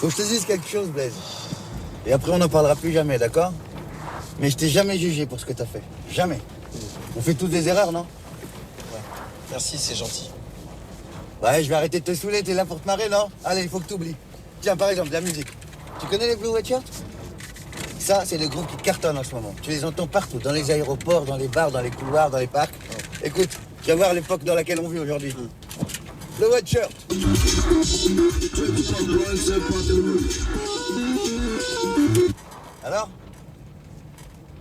Faut que je te dise quelque chose, Blaise. Et après, on n'en parlera plus jamais, d'accord? Mais je t'ai jamais jugé pour ce que t'as fait. Jamais. On fait tous des erreurs, non? Ouais. Merci, c'est gentil. Ouais, je vais arrêter de te saouler, t'es là pour te marrer, non? Allez, il faut que t'oublies. Tiens, par exemple, la musique. Tu connais les Blue Red Shirts? Ça, c'est le groupe qui cartonne en ce moment. Tu les entends partout, dans les aéroports, dans les bars, dans les couloirs, dans les parcs. Écoute, tu vas voir l'époque dans laquelle on vit aujourd'hui. Blue Red Shirt. Alors?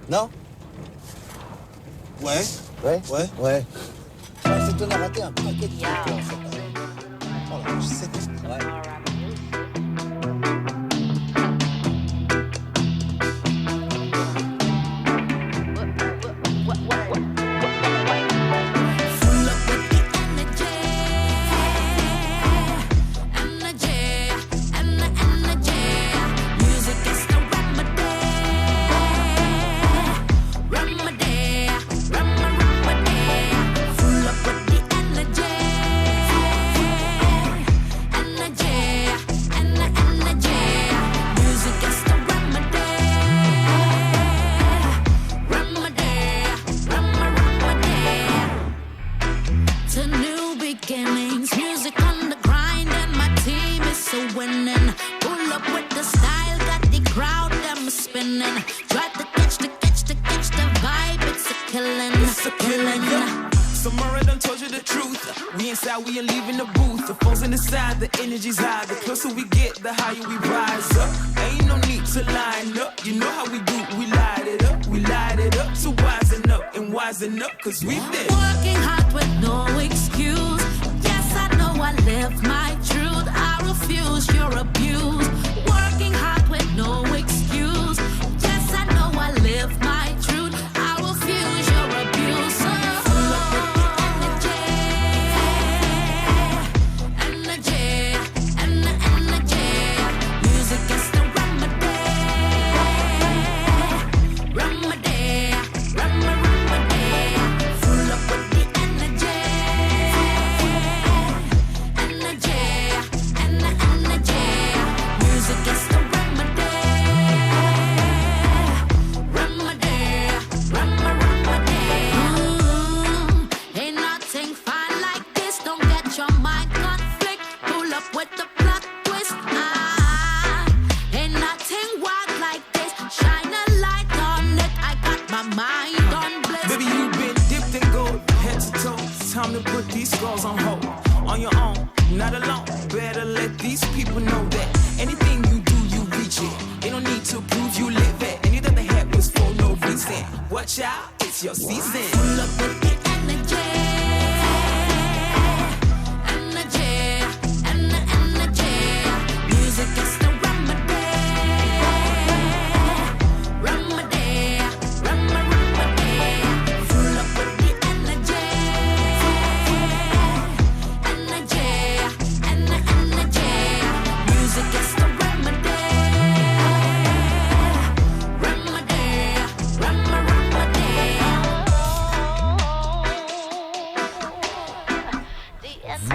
Non? Ouais. Ouais? Ouais. Ouais. C'est ton a raté un paquet de trucs, là, en fait. Oh là, je sais. Ouais. We ain't leaving the booth. The phone's in the side, the energy's high. The closer we get, the higher we rise up. Ain't no need to line up. You know how we do, we light it up. We light it up. So wisen up and wisen up, cause we've been working hard with no excuse. Yes, I know I live my truth. I refuse your abuse. Working hard with no excuse. Yes, I know I live my truth. I refuse your abuse.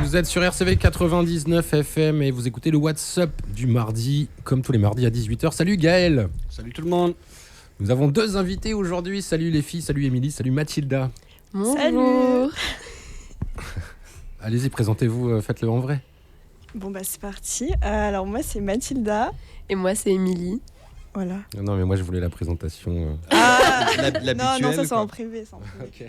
Vous êtes sur RCV 99 FM et vous écoutez le WhatsApp du mardi, comme tous les mardis à 18h. Salut Gaël. Salut tout le monde. Nous avons deux invités aujourd'hui. Salut les filles, salut Émilie, salut Mathilda. Bonjour. Salut. Allez-y, présentez-vous, faites-le en vrai. Bon bah c'est parti. Alors moi c'est Mathilda. Et moi c'est Émilie. Voilà. Non mais moi je voulais la présentation. Non, ça c'est en privé. Ok.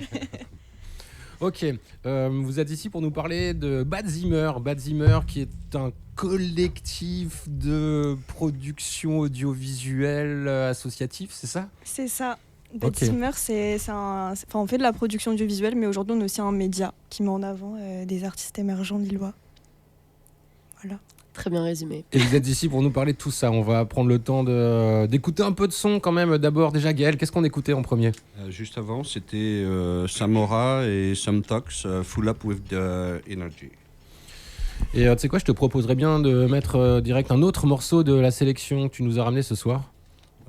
Ok, vous êtes ici pour nous parler de Bad Zimmer. Bad Zimmer qui est un collectif de production audiovisuelle associative, c'est ça ? C'est ça. Bad Zimmer, on fait de la production audiovisuelle, mais aujourd'hui on est aussi un média qui met en avant des artistes émergents lillois. Voilà. Très bien résumé. Et vous êtes ici pour nous parler de tout ça. On va prendre le temps d'écouter un peu de son quand même. D'abord, déjà, Gaël, qu'est-ce qu'on écoutait en premier ? Juste avant, c'était Samora et Some Talks, Full Up with the Energy. Et tu sais quoi, je te proposerais bien de mettre direct un autre morceau de la sélection que tu nous as ramené ce soir.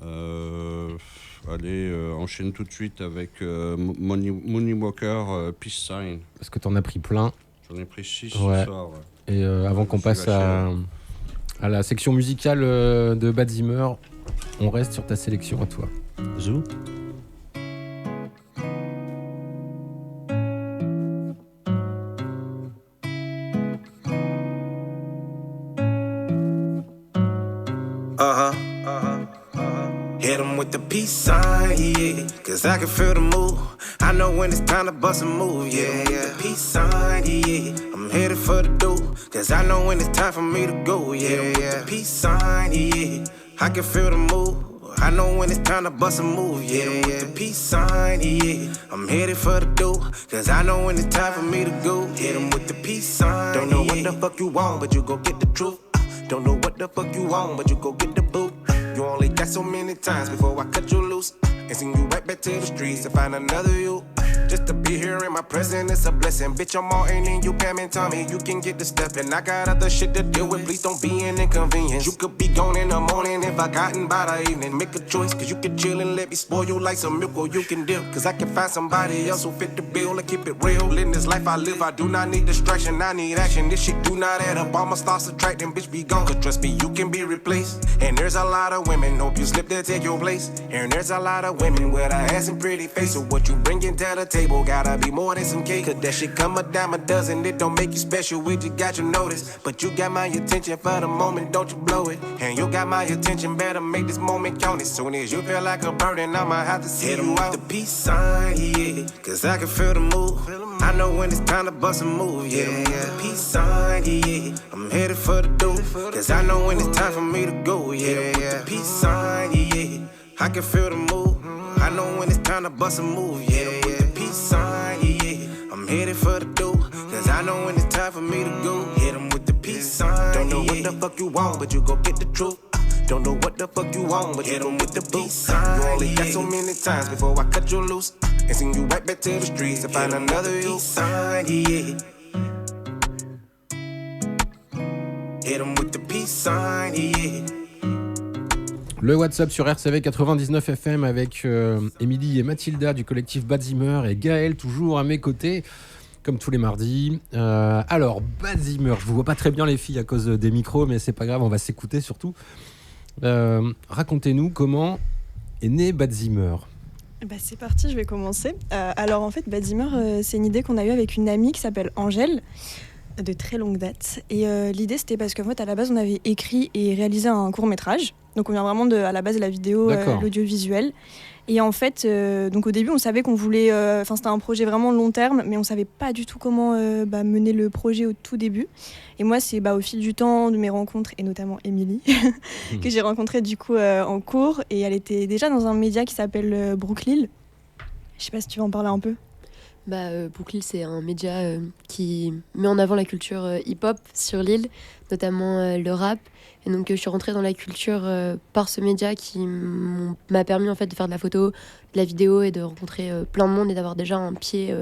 Allez, enchaîne tout de suite avec Money Walker, Peace Sign. Parce que t'en as pris plein. J'en ai pris 6 ouais. ce soir. Ouais. Et avant qu'on passe à à la section musicale de Bad Zimmer. On reste sur ta sélection à toi. Zou. Hit 'em with the peace sign, yeah. Cause I can feel the move. I know when it's time to bust a move, yeah. The peace sign, yeah. I'm headed for the door. Cause I know when it's time for me to go, yeah. With the peace sign, yeah. I can feel the move. I know when it's time to bust a move, yeah. With the peace sign, yeah. I'm headed for the door. Cause I know when it's time for me to go. Hit 'em with the peace sign. Don't know what the fuck you want, but you go get the truth. Don't know what the fuck you want, but you go get the boot. You only got so many times before I cut you loose and send you right back to the streets to find another you. Just to be here in my presence, it's a blessing. Bitch, I'm all in and you Pam and Tommy. You can get the step and I got other shit to deal with. Please don't be an inconvenience. You could be gone in the morning if I gotten by the evening. Make a choice, cause you can chill and let me spoil you like some milk or you can dip. Cause I can find somebody else who fit the bill and keep it real. In this life I live, I do not need distraction, I need action. This shit do not add up, I'ma start subtracting, bitch be gone. Cause trust me, you can be replaced. And there's a lot of women, hope you slip to take your place. And there's a lot of women with a ass and pretty face. So what you bringin' to the table gotta be more than some cake. Cause that shit come a dime a dozen, it don't make you special, we just got your notice. But you got my attention for the moment, don't you blow it. And you got my attention, better make this moment count. As soon as you feel like a burden, I'ma have to see you out. The peace sign, yeah. Cause I can feel the move. I know when it's time to bust a move, yeah. The peace sign, yeah. I'm headed for the door. Cause I know when it's time for me to go, yeah. The peace sign, yeah. I can feel the move. I know when it's time to bust a move, yeah. The peace sign, yeah. I'm headed for the door. Cause I know when it's time for me to go. Hit 'em with the peace sign. Don't know what the fuck you want, but you go get the truth. Don't know what the fuck you want, but hit 'em with the peace sign. You only got so many times before I cut you loose and send you right back to the streets to find another you. Peace sign, yeah. Hit 'em with the peace sign, yeah. Le WhatsApp sur RCV 99 FM avec Émilie et Mathilda du collectif Bad Zimmer et Gaël toujours à mes côtés comme tous les mardis. Alors Bad Zimmer, je vous vois pas très bien les filles à cause des micros, mais c'est pas grave, on va s'écouter surtout. Racontez-nous comment est né Bad Zimmer. Bah c'est parti, je vais commencer. Alors en fait, Bad Zimmer, c'est une idée qu'on a eue avec une amie qui s'appelle Angèle, de très longue date. Et l'idée, c'était parce qu'en fait, à la base, on avait écrit et réalisé un court-métrage. Donc on vient vraiment à la base de la vidéo, l'audiovisuel. Et en fait, donc au début, on savait qu'on voulait... c'était un projet vraiment long terme, mais on savait pas du tout comment mener le projet au tout début. Et moi, c'est au fil du temps, de mes rencontres, et notamment Émilie, que j'ai rencontrée du coup en cours. Et elle était déjà dans un média qui s'appelle Brooklyn. Je sais pas si tu veux en parler un peu. Brooklyn, c'est un média qui met en avant la culture hip-hop sur l'île, notamment le rap. Et donc, je suis rentrée dans la culture par ce média qui m'a permis en fait de faire de la photo, de la vidéo et de rencontrer plein de monde et d'avoir déjà un pied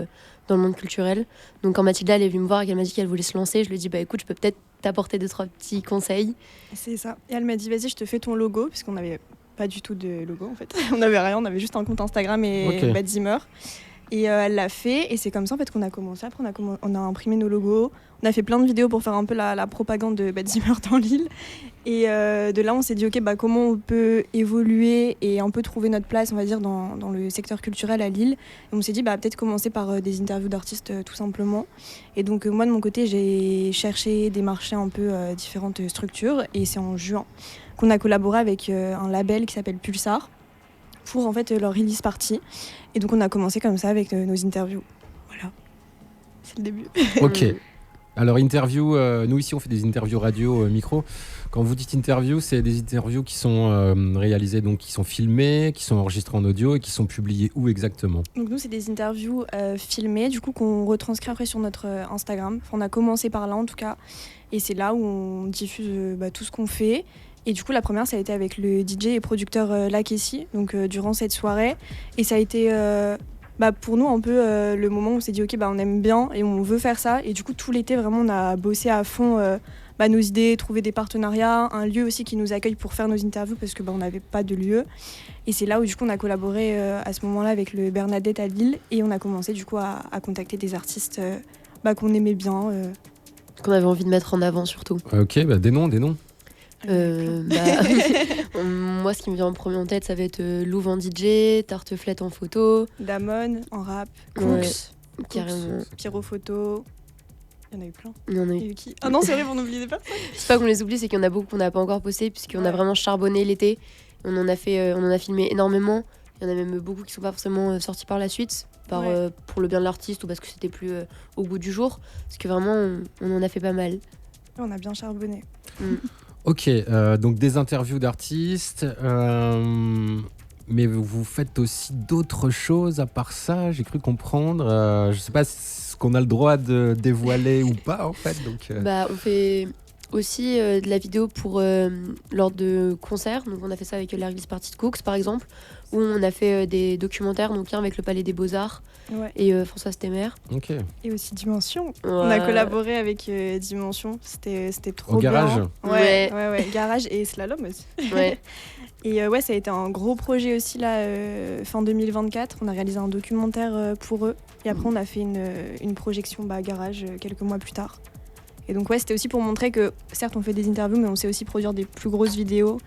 dans le monde culturel. Donc, quand Mathilda elle est venue me voir et qu'elle m'a dit qu'elle voulait se lancer, je lui ai dit écoute, je peux peut-être t'apporter 2-3 petits conseils. C'est ça. Et elle m'a dit vas-y, je te fais ton logo, puisqu'on n'avait pas du tout de logo en fait. On n'avait rien, on avait juste un compte Instagram et Bad Zimmer. Et elle l'a fait, et c'est comme ça en fait qu'on a commencé. Après, on a imprimé nos logos, on a fait plein de vidéos pour faire un peu la propagande de Bad Zimmer dans l'île. Et de là, on s'est dit, ok, comment on peut évoluer et un peu trouver notre place, on va dire, dans le secteur culturel à Lille. Et on s'est dit, peut-être commencer par des interviews d'artistes, tout simplement. Et donc, moi, de mon côté, j'ai cherché, démarché un peu différentes structures. Et c'est en juin qu'on a collaboré avec un label qui s'appelle Pulsar pour en fait leur release party. Et donc on a commencé comme ça avec nos interviews. Voilà, c'est le début. Ok. Alors interview, nous ici on fait des interviews radio micro. Quand vous dites interview, c'est des interviews qui sont réalisées, donc qui sont filmées, qui sont enregistrées en audio et qui sont publiées où exactement ? Donc nous c'est des interviews filmées, du coup qu'on retranscrit après sur notre Instagram. Enfin, on a commencé par là en tout cas, et c'est là où on diffuse tout ce qu'on fait. Et du coup, la première, ça a été avec le DJ et producteur Lakessi, donc durant cette soirée. Et ça a été pour nous un peu le moment où on s'est dit, ok, on aime bien et on veut faire ça. Et du coup, tout l'été, vraiment, on a bossé à fond nos idées, trouver des partenariats, un lieu aussi qui nous accueille pour faire nos interviews parce que on n'avait pas de lieu. Et c'est là où du coup, on a collaboré à ce moment-là avec le Bernadette à Lille. Et on a commencé du coup à contacter des artistes qu'on aimait bien. Qu'on avait envie de mettre en avant surtout. Ok, des noms. Moi, ce qui me vient en premier en tête, ça va être Louve en DJ, Tarteflette en photo. Damon en rap. Ouais, Cooks, carrément. Pyro photo. Il y en a eu plein. Il y en a Il y eu. a eu qui Ah non, c'est vrai, vous n'oubliez pas. C'est pas qu'on les oublie, c'est qu'il y en a beaucoup qu'on n'a pas encore posté, puisqu'on a vraiment charbonné l'été. On en a filmé énormément. Il y en a même beaucoup qui sont pas forcément sortis par la suite, pour le bien de l'artiste ou parce que c'était plus au goût du jour. Parce que vraiment, on en a fait pas mal. On a bien charbonné. Ok, donc des interviews d'artistes, mais vous faites aussi d'autres choses à part ça, j'ai cru comprendre. Je sais pas ce qu'on a le droit de dévoiler ou pas en fait. Donc, on fait aussi de la vidéo pour lors de concerts. Donc on a fait ça avec la release party de Cooks par exemple, où on a fait des documentaires, donc un avec le Palais des Beaux-Arts et François Stemmer. Ok. Et aussi Dimension. On a collaboré avec Dimension, c'était trop Au Garage. bien. Ouais, Garage et Slalom aussi. Ouais. Et ça a été un gros projet aussi là, fin 2024. On a réalisé un documentaire pour eux. Et après on a fait une projection Garage quelques mois plus tard. Et donc c'était aussi pour montrer que certes on fait des interviews, mais on sait aussi produire des plus grosses vidéos.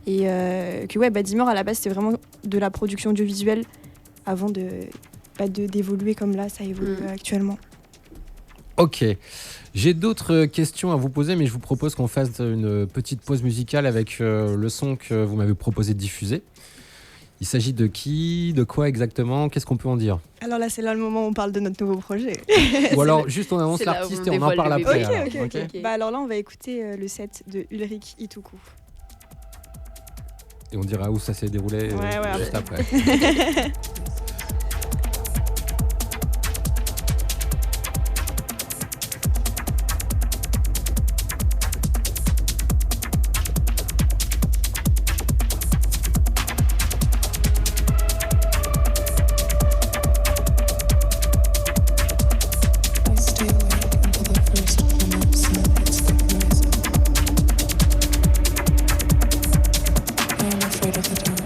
Et que Badzimmer à la base c'était vraiment de la production audiovisuelle avant d'évoluer comme là ça évolue actuellement. Ok, j'ai d'autres questions à vous poser, mais je vous propose qu'on fasse une petite pause musicale avec le son que vous m'avez proposé de diffuser. Il s'agit de qui, de quoi exactement, qu'est-ce qu'on peut en dire? Alors là, c'est là le moment où on parle de notre nouveau projet. Ou alors juste on annonce l'artiste et on en parle après. Ok. Alors là, on va écouter le set de Ulrich Ituku. Et on dira où ça s'est déroulé juste après. Afraid of the dark.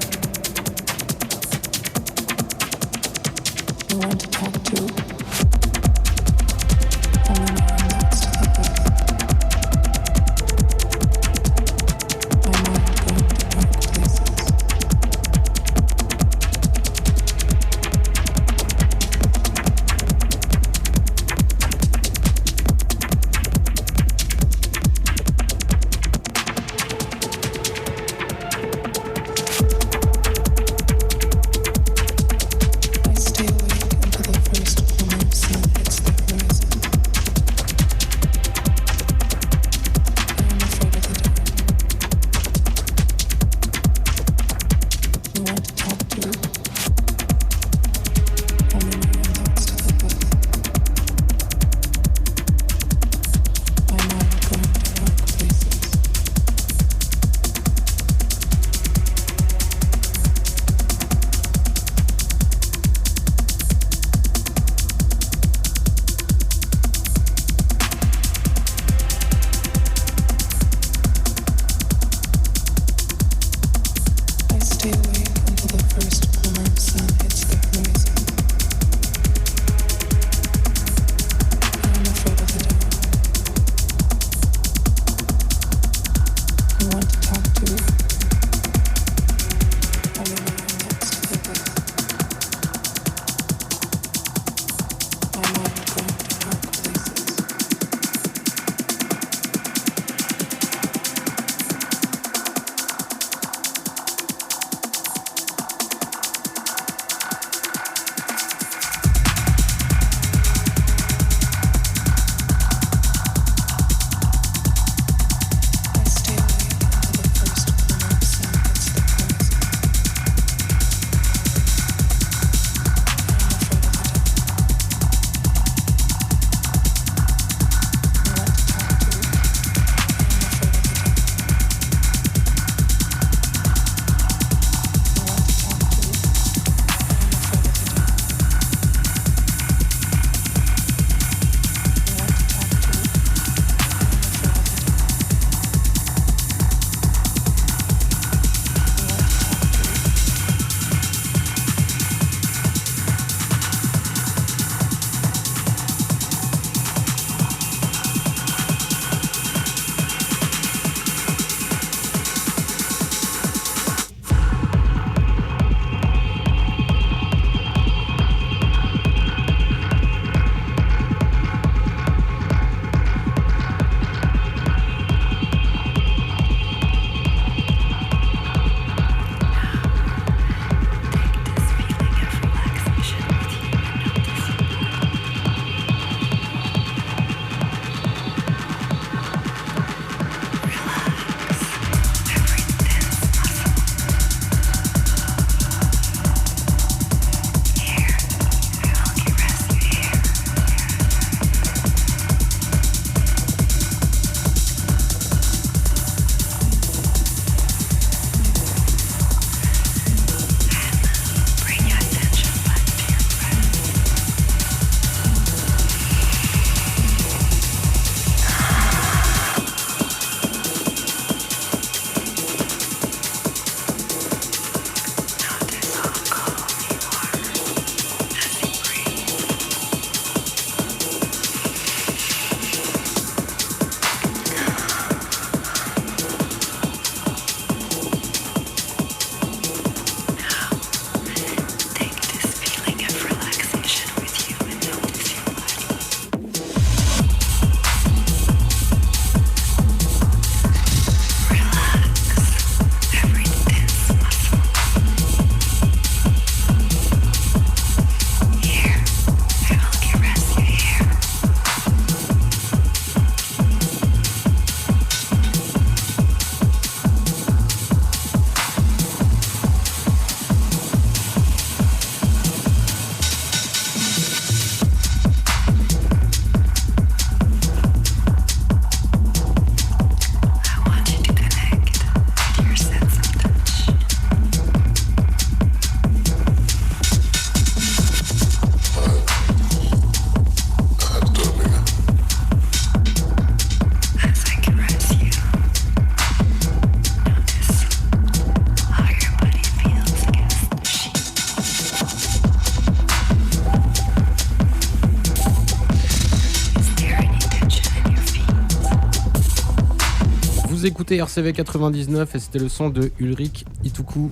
écoutez RCV 99 et c'était le son de Ulrich Ituku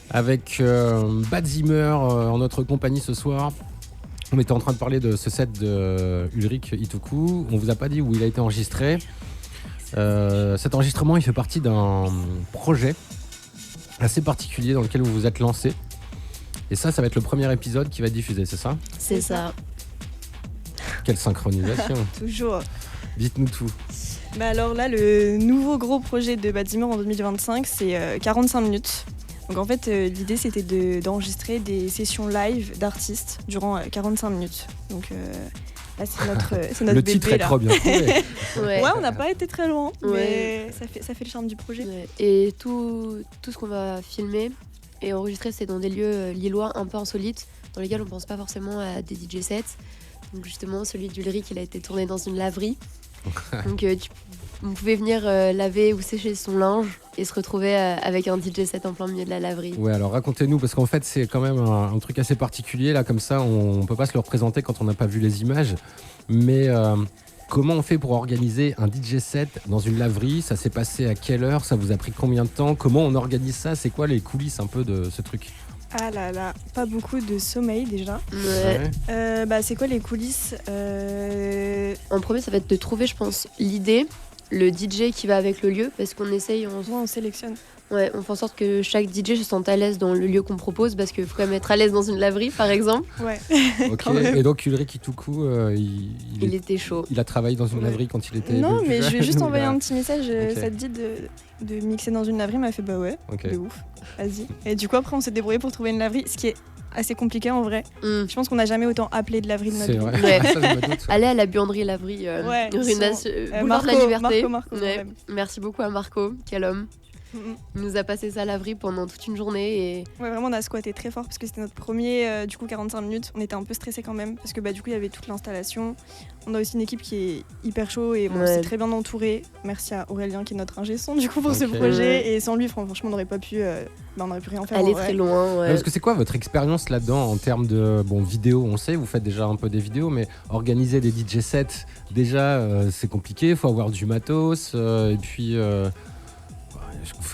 avec Bad Zimmer en notre compagnie ce soir. On était en train de parler de ce set de Ulrich Ituku. On vous a pas dit où il a été enregistré. Cet enregistrement, il fait partie d'un projet assez particulier dans lequel vous vous êtes lancé. Et ça va être le premier épisode qui va être diffusé, c'est ça ? C'est ça. Quelle synchronisation. Toujours. Dites-nous tout. Bah alors là, le nouveau gros projet de Bad Zimmer en 2025, c'est 45 minutes. Donc en fait, l'idée c'était d'enregistrer des sessions live d'artistes durant 45 minutes. Donc là, c'est notre le bébé. Titre est là. trop bien trouvé. Ouais, on n'a pas été très loin, Ouais. mais ça fait le charme du projet. Ouais. Et tout ce qu'on va filmer et enregistrer, c'est dans des lieux lillois un peu insolites, dans lesquels on pense pas forcément à des DJ sets. Donc justement, celui d'Ulrich, il a été tourné dans une laverie. Donc on pouvait venir laver ou sécher son linge et se retrouver avec un DJ set en plein milieu de la laverie. Ouais, alors racontez-nous, parce qu'en fait c'est quand même un truc assez particulier, là comme ça on peut pas se le représenter quand on n'a pas vu les images, mais comment on fait pour organiser un DJ set dans une laverie ? Ça s'est passé à quelle heure ? Ça vous a pris combien de temps ? Comment on organise ça ? C'est quoi les coulisses un peu de ce truc ? Ah là là, pas beaucoup de sommeil déjà. Ouais. Bah c'est quoi les coulisses En premier, ça va être de trouver, je pense, l'idée, le DJ qui va avec le lieu, parce qu'on essaye, on sélectionne. Ouais, on fait en sorte que chaque DJ se sente à l'aise dans le lieu qu'on propose, parce qu'il faut quand même être à l'aise dans une laverie, par exemple. Ouais. Ok. Et donc Ulrich Ituku, il était chaud. Il a travaillé dans une laverie quand il était. Non, mais je vais juste envoyer un un petit message. Ok. Ça te dit de mixer dans une laverie ? Il m'a fait bah ouais, Ok. de ouf. Vas-y. Et du coup après on s'est débrouillé pour trouver une laverie, ce qui est assez compliqué en vrai. Je pense qu'on n'a jamais autant appelé de laverie de notre C'est vie. vrai. Ouais. Ça, je me doute. Allez à la buanderie laverie, Ouais, rue ils Boulevard sont- de la Liberté. Marco, Ouais. ouais. Merci beaucoup à Marco, quel homme. Mm, mm. Il nous a passé sa laverie pendant toute une journée et Ouais, vraiment on a squatté très fort parce que c'était notre premier du coup 45 minutes. On était un peu stressés quand même parce que bah du coup il y avait toute l'installation. On a aussi une équipe qui est hyper chaud et on Ouais. s'est très bien entouré. Merci à Aurélien qui est notre ingé son du coup pour ce Ok. projet, et sans lui franchement on n'aurait pas pu on n'aurait pu rien faire. aller en vrai. très loin. Ouais. Parce que c'est quoi votre expérience là-dedans en termes de vidéo ? On sait, vous faites déjà un peu des vidéos, mais organiser des DJ sets, déjà c'est compliqué, il faut avoir du matos, et puis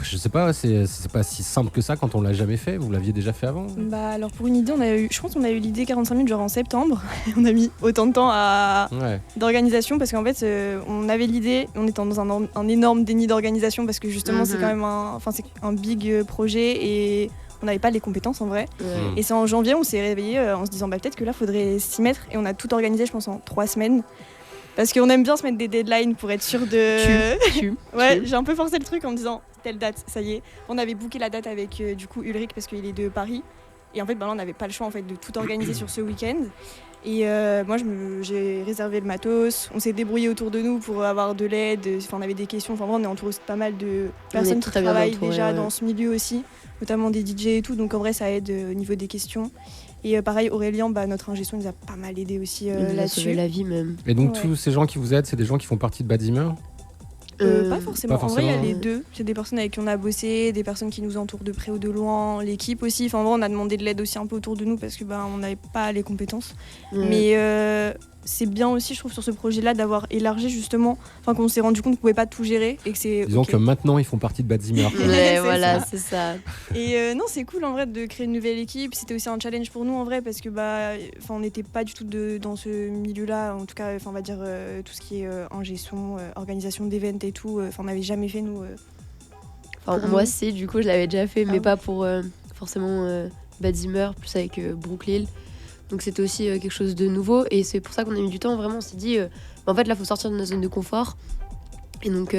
je sais pas, c'est pas si simple que ça quand on l'a jamais fait. Vous l'aviez déjà fait avant ? Bah alors pour une idée, je pense qu'on a eu l'idée 45 minutes genre en septembre. On a mis autant de temps Ouais. d'organisation parce qu'en fait on avait l'idée, on était dans un énorme déni d'organisation parce que justement c'est Mhm. quand même c'est un big projet et on n'avait pas les compétences en vrai. Ouais. Et c'est en janvier, on s'est réveillé en se disant bah peut-être que là faudrait s'y mettre, et on a tout organisé je pense en 3 semaines. Parce qu'on aime bien se mettre des deadlines pour être sûr de... Ouais, j'ai un peu forcé le truc en me disant telle date, ça y est. On avait booké la date avec du coup Ulrich parce qu'il est de Paris. Et en fait, bah, là, on n'avait pas le choix en fait, de tout organiser sur ce week-end. Et moi, j'ai réservé le matos. On s'est débrouillé autour de nous pour avoir de l'aide. Enfin, on avait des questions. Enfin, vraiment, on est entouré de pas mal de personnes qui très bien travaillent entourés, déjà ouais. dans ce milieu aussi, notamment des DJ et tout. Donc en vrai, ça aide au niveau des questions. Et pareil, Aurélien, bah, notre ingé son, nous a pas mal aidé aussi Il nous a sauvé là-dessus. la vie même. Et donc Ouais. tous ces gens qui vous aident, c'est des gens qui font partie de Bad Zimmer ? Pas forcément. pas En vrai, il y a forcément. les deux. C'est des personnes avec qui on a bossé, des personnes qui nous entourent de près ou de loin, l'équipe aussi. Enfin, en vrai, on a demandé de l'aide aussi un peu autour de nous parce que on n'avait pas les compétences. Ouais. Mais c'est bien aussi, je trouve, sur ce projet-là d'avoir élargi justement, enfin qu'on s'est rendu compte qu'on pouvait pas tout gérer et que c'est. Disons ok. que maintenant ils font partie de Bad Zimmer. quoi. Ouais, C'est voilà, ça. c'est ça. Et non, c'est cool en vrai de créer une nouvelle équipe. C'était aussi un challenge pour nous en vrai parce que on n'était pas du tout dans ce milieu-là. En tout cas, on va dire tout ce qui est ingé son, organisation d'événements et tout. On n'avait jamais fait nous. Enfin, moi, si, du coup, je l'avais déjà fait, mais Ah pas pour forcément Bad Zimmer, plus avec Brooklyn. Donc c'était aussi quelque chose de nouveau. Et c'est pour ça qu'on a mis du temps. Vraiment, on s'est dit, en fait, là, il faut sortir de notre zone de confort. Et donc,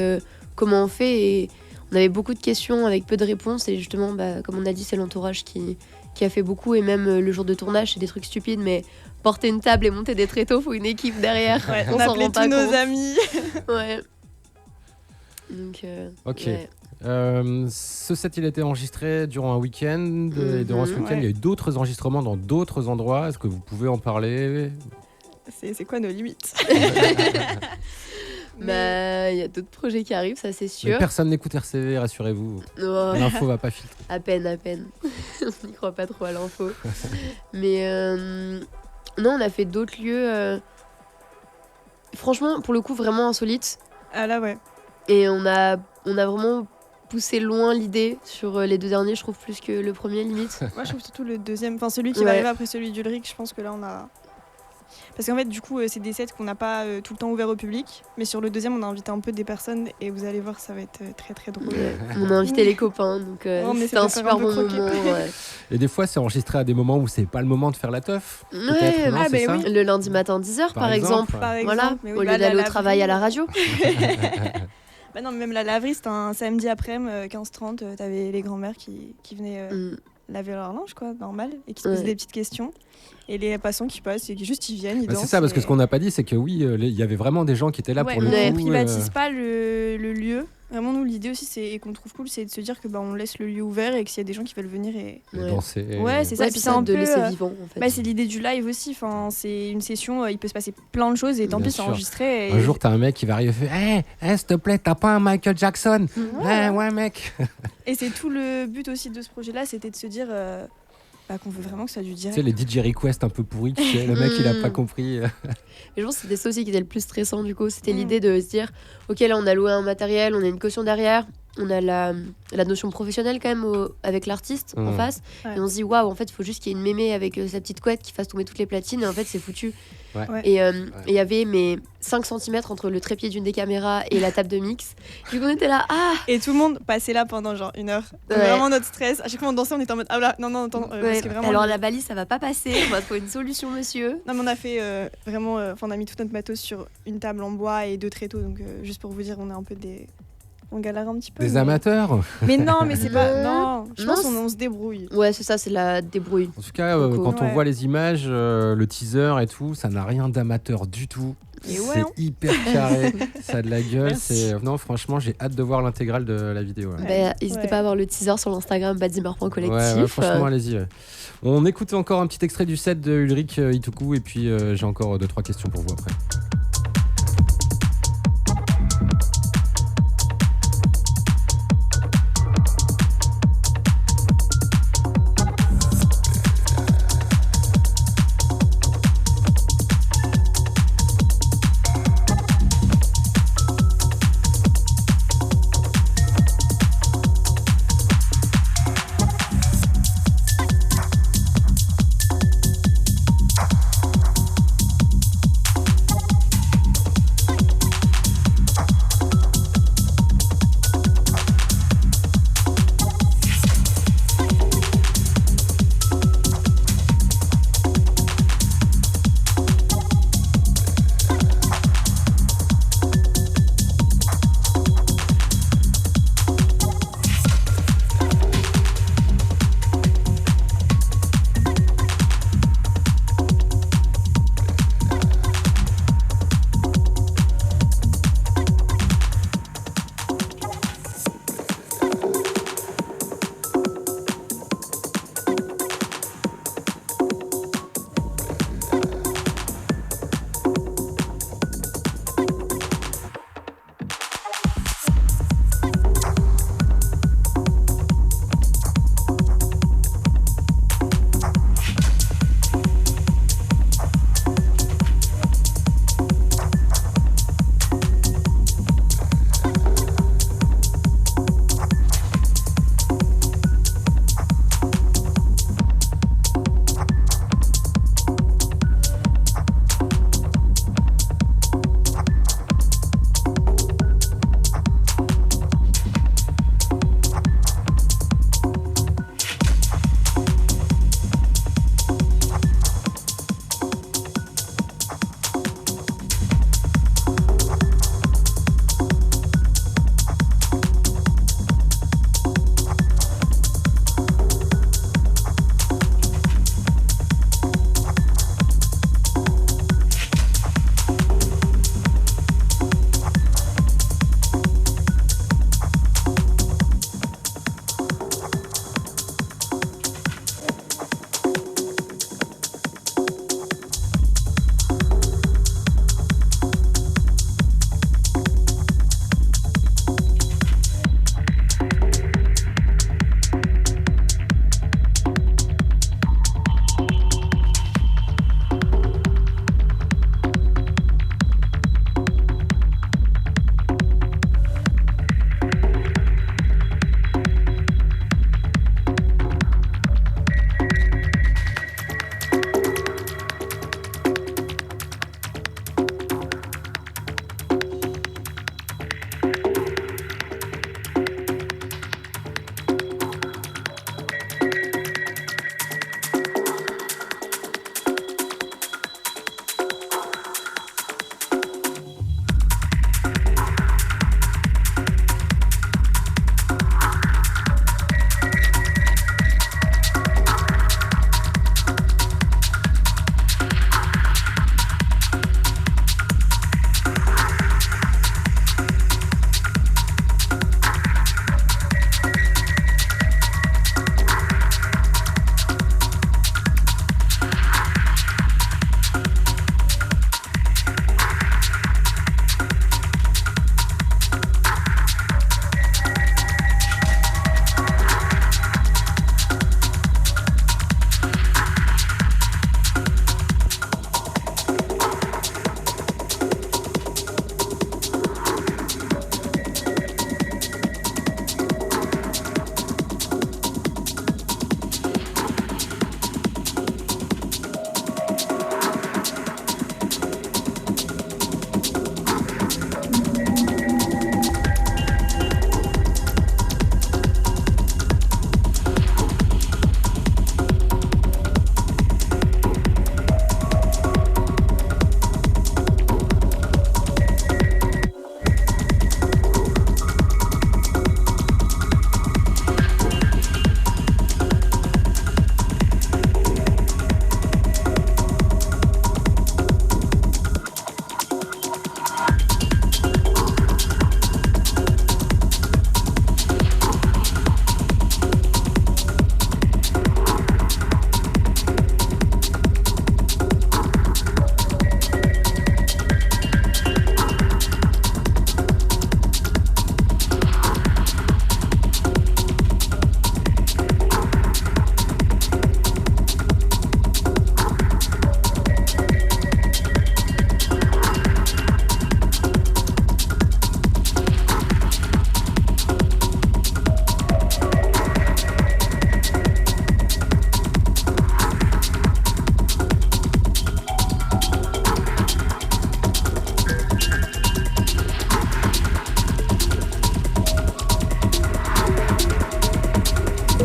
comment on fait ? Et on avait beaucoup de questions avec peu de réponses. Et justement, comme on a dit, c'est l'entourage qui a fait beaucoup. Et même le jour de tournage, c'est des trucs stupides, mais porter une table et monter des tréteaux, faut une équipe derrière. Ouais, on on s'en appelait rend pas tous nos compte. amis. Ouais. Donc, Ok. ouais. Ce set il a été enregistré durant un week-end et durant ce week-end Ouais. il y a eu d'autres enregistrements dans d'autres endroits. Est-ce que vous pouvez en parler ? C'est quoi nos limites? Il y a d'autres projets qui arrivent, ça c'est Mais sûr. personne n'écoute RCV, rassurez-vous. Oh, L'info va pas filtrer. à peine. On n'y croit pas trop à l'info. Mais non, on a fait d'autres lieux. Franchement, pour le coup, vraiment insolites. Ah là, ouais. Et on a vraiment poussé loin l'idée sur les 2 derniers, je trouve, plus que le premier, limite. Moi, je trouve surtout le deuxième, enfin celui qui va arriver après celui d'Ulrich, je pense que là, on a... Parce qu'en fait, du coup, c'est des sets qu'on n'a pas tout le temps ouverts au public. Mais sur le deuxième, on a invité un peu des personnes et vous allez voir, ça va être très très drôle. On a invité les copains, donc c'était un super bon moment. Et des fois, c'est enregistré à des moments où c'est pas le moment de faire la teuf. Oui, le lundi matin 10h par exemple. Voilà, au lieu d'aller au travail à la radio. Bah non, mais même la laverie, c'était un samedi après-midi, 15h30, t'avais les grands-mères qui venaient laver leur linge, quoi, normal, et qui se posaient des petites questions. Et les passants qui passent et qui juste ils viennent, ils dansent. C'est ça, parce que ce qu'on n'a pas dit, c'est que oui, il y avait vraiment des gens qui étaient là pour le coup. On ne privatise pas le lieu. Vraiment, nous, l'idée aussi, et qu'on trouve cool, c'est de se dire que on laisse le lieu ouvert et que s'il y a des gens qui veulent venir et danser. Ouais, c'est ça. Puis c'est un peu laisser vivant. En fait. C'est l'idée du live aussi. Enfin, c'est une session, il peut se passer plein de choses et tant pis, c'est enregistré. Un jour, t'as un mec qui va arriver et fait s'il te plaît, t'as pas un Michael Jackson? Ouais, mec. Et c'est tout le but aussi de ce projet-là, c'était de se dire qu'on veut vraiment que ça soit du direct. Tu sais, les DJ requests un peu pourris, tu sais, le mec il a pas compris. Et je pense que c'était ça aussi qui était le plus stressant du coup, c'était l'idée de se dire ok, là on a loué un matériel, on a une caution derrière, on a la notion professionnelle quand même avec l'artiste en face, et on se dit waouh, en fait il faut juste qu'il y ait une mémé avec sa petite couette qui fasse tomber toutes les platines, et en fait c'est foutu. Et il y avait 5 cm entre le trépied d'une des caméras et la table de mix. Du coup on était là, et tout le monde passait là pendant genre 1 heure. Vraiment notre stress, à chaque fois on dansait, on était en mode ah là, non, attends. Parce que vraiment, alors la balise ça va pas passer, on va trouver une solution monsieur. Non mais on a fait vraiment, on a mis tout notre matos sur une table en bois et 2 tréteaux, donc juste pour vous dire, on est un peu on galère un petit peu. Des amateurs. Mais non, mais c'est pas. Non, je pense qu'on se débrouille. Ouais, c'est ça, c'est la débrouille. En tout cas, quand on voit les images, le teaser et tout, ça n'a rien d'amateur du tout. C'est hyper carré, ça a de la gueule. Non, franchement, j'ai hâte de voir l'intégrale de la vidéo. N'hésitez pas à voir le teaser sur l'Instagram badzimmer.collectif. Ouais, franchement, allez-y. On écoute encore un petit extrait du set de Ulrich Ituku et puis j'ai encore 2-3 questions pour vous après.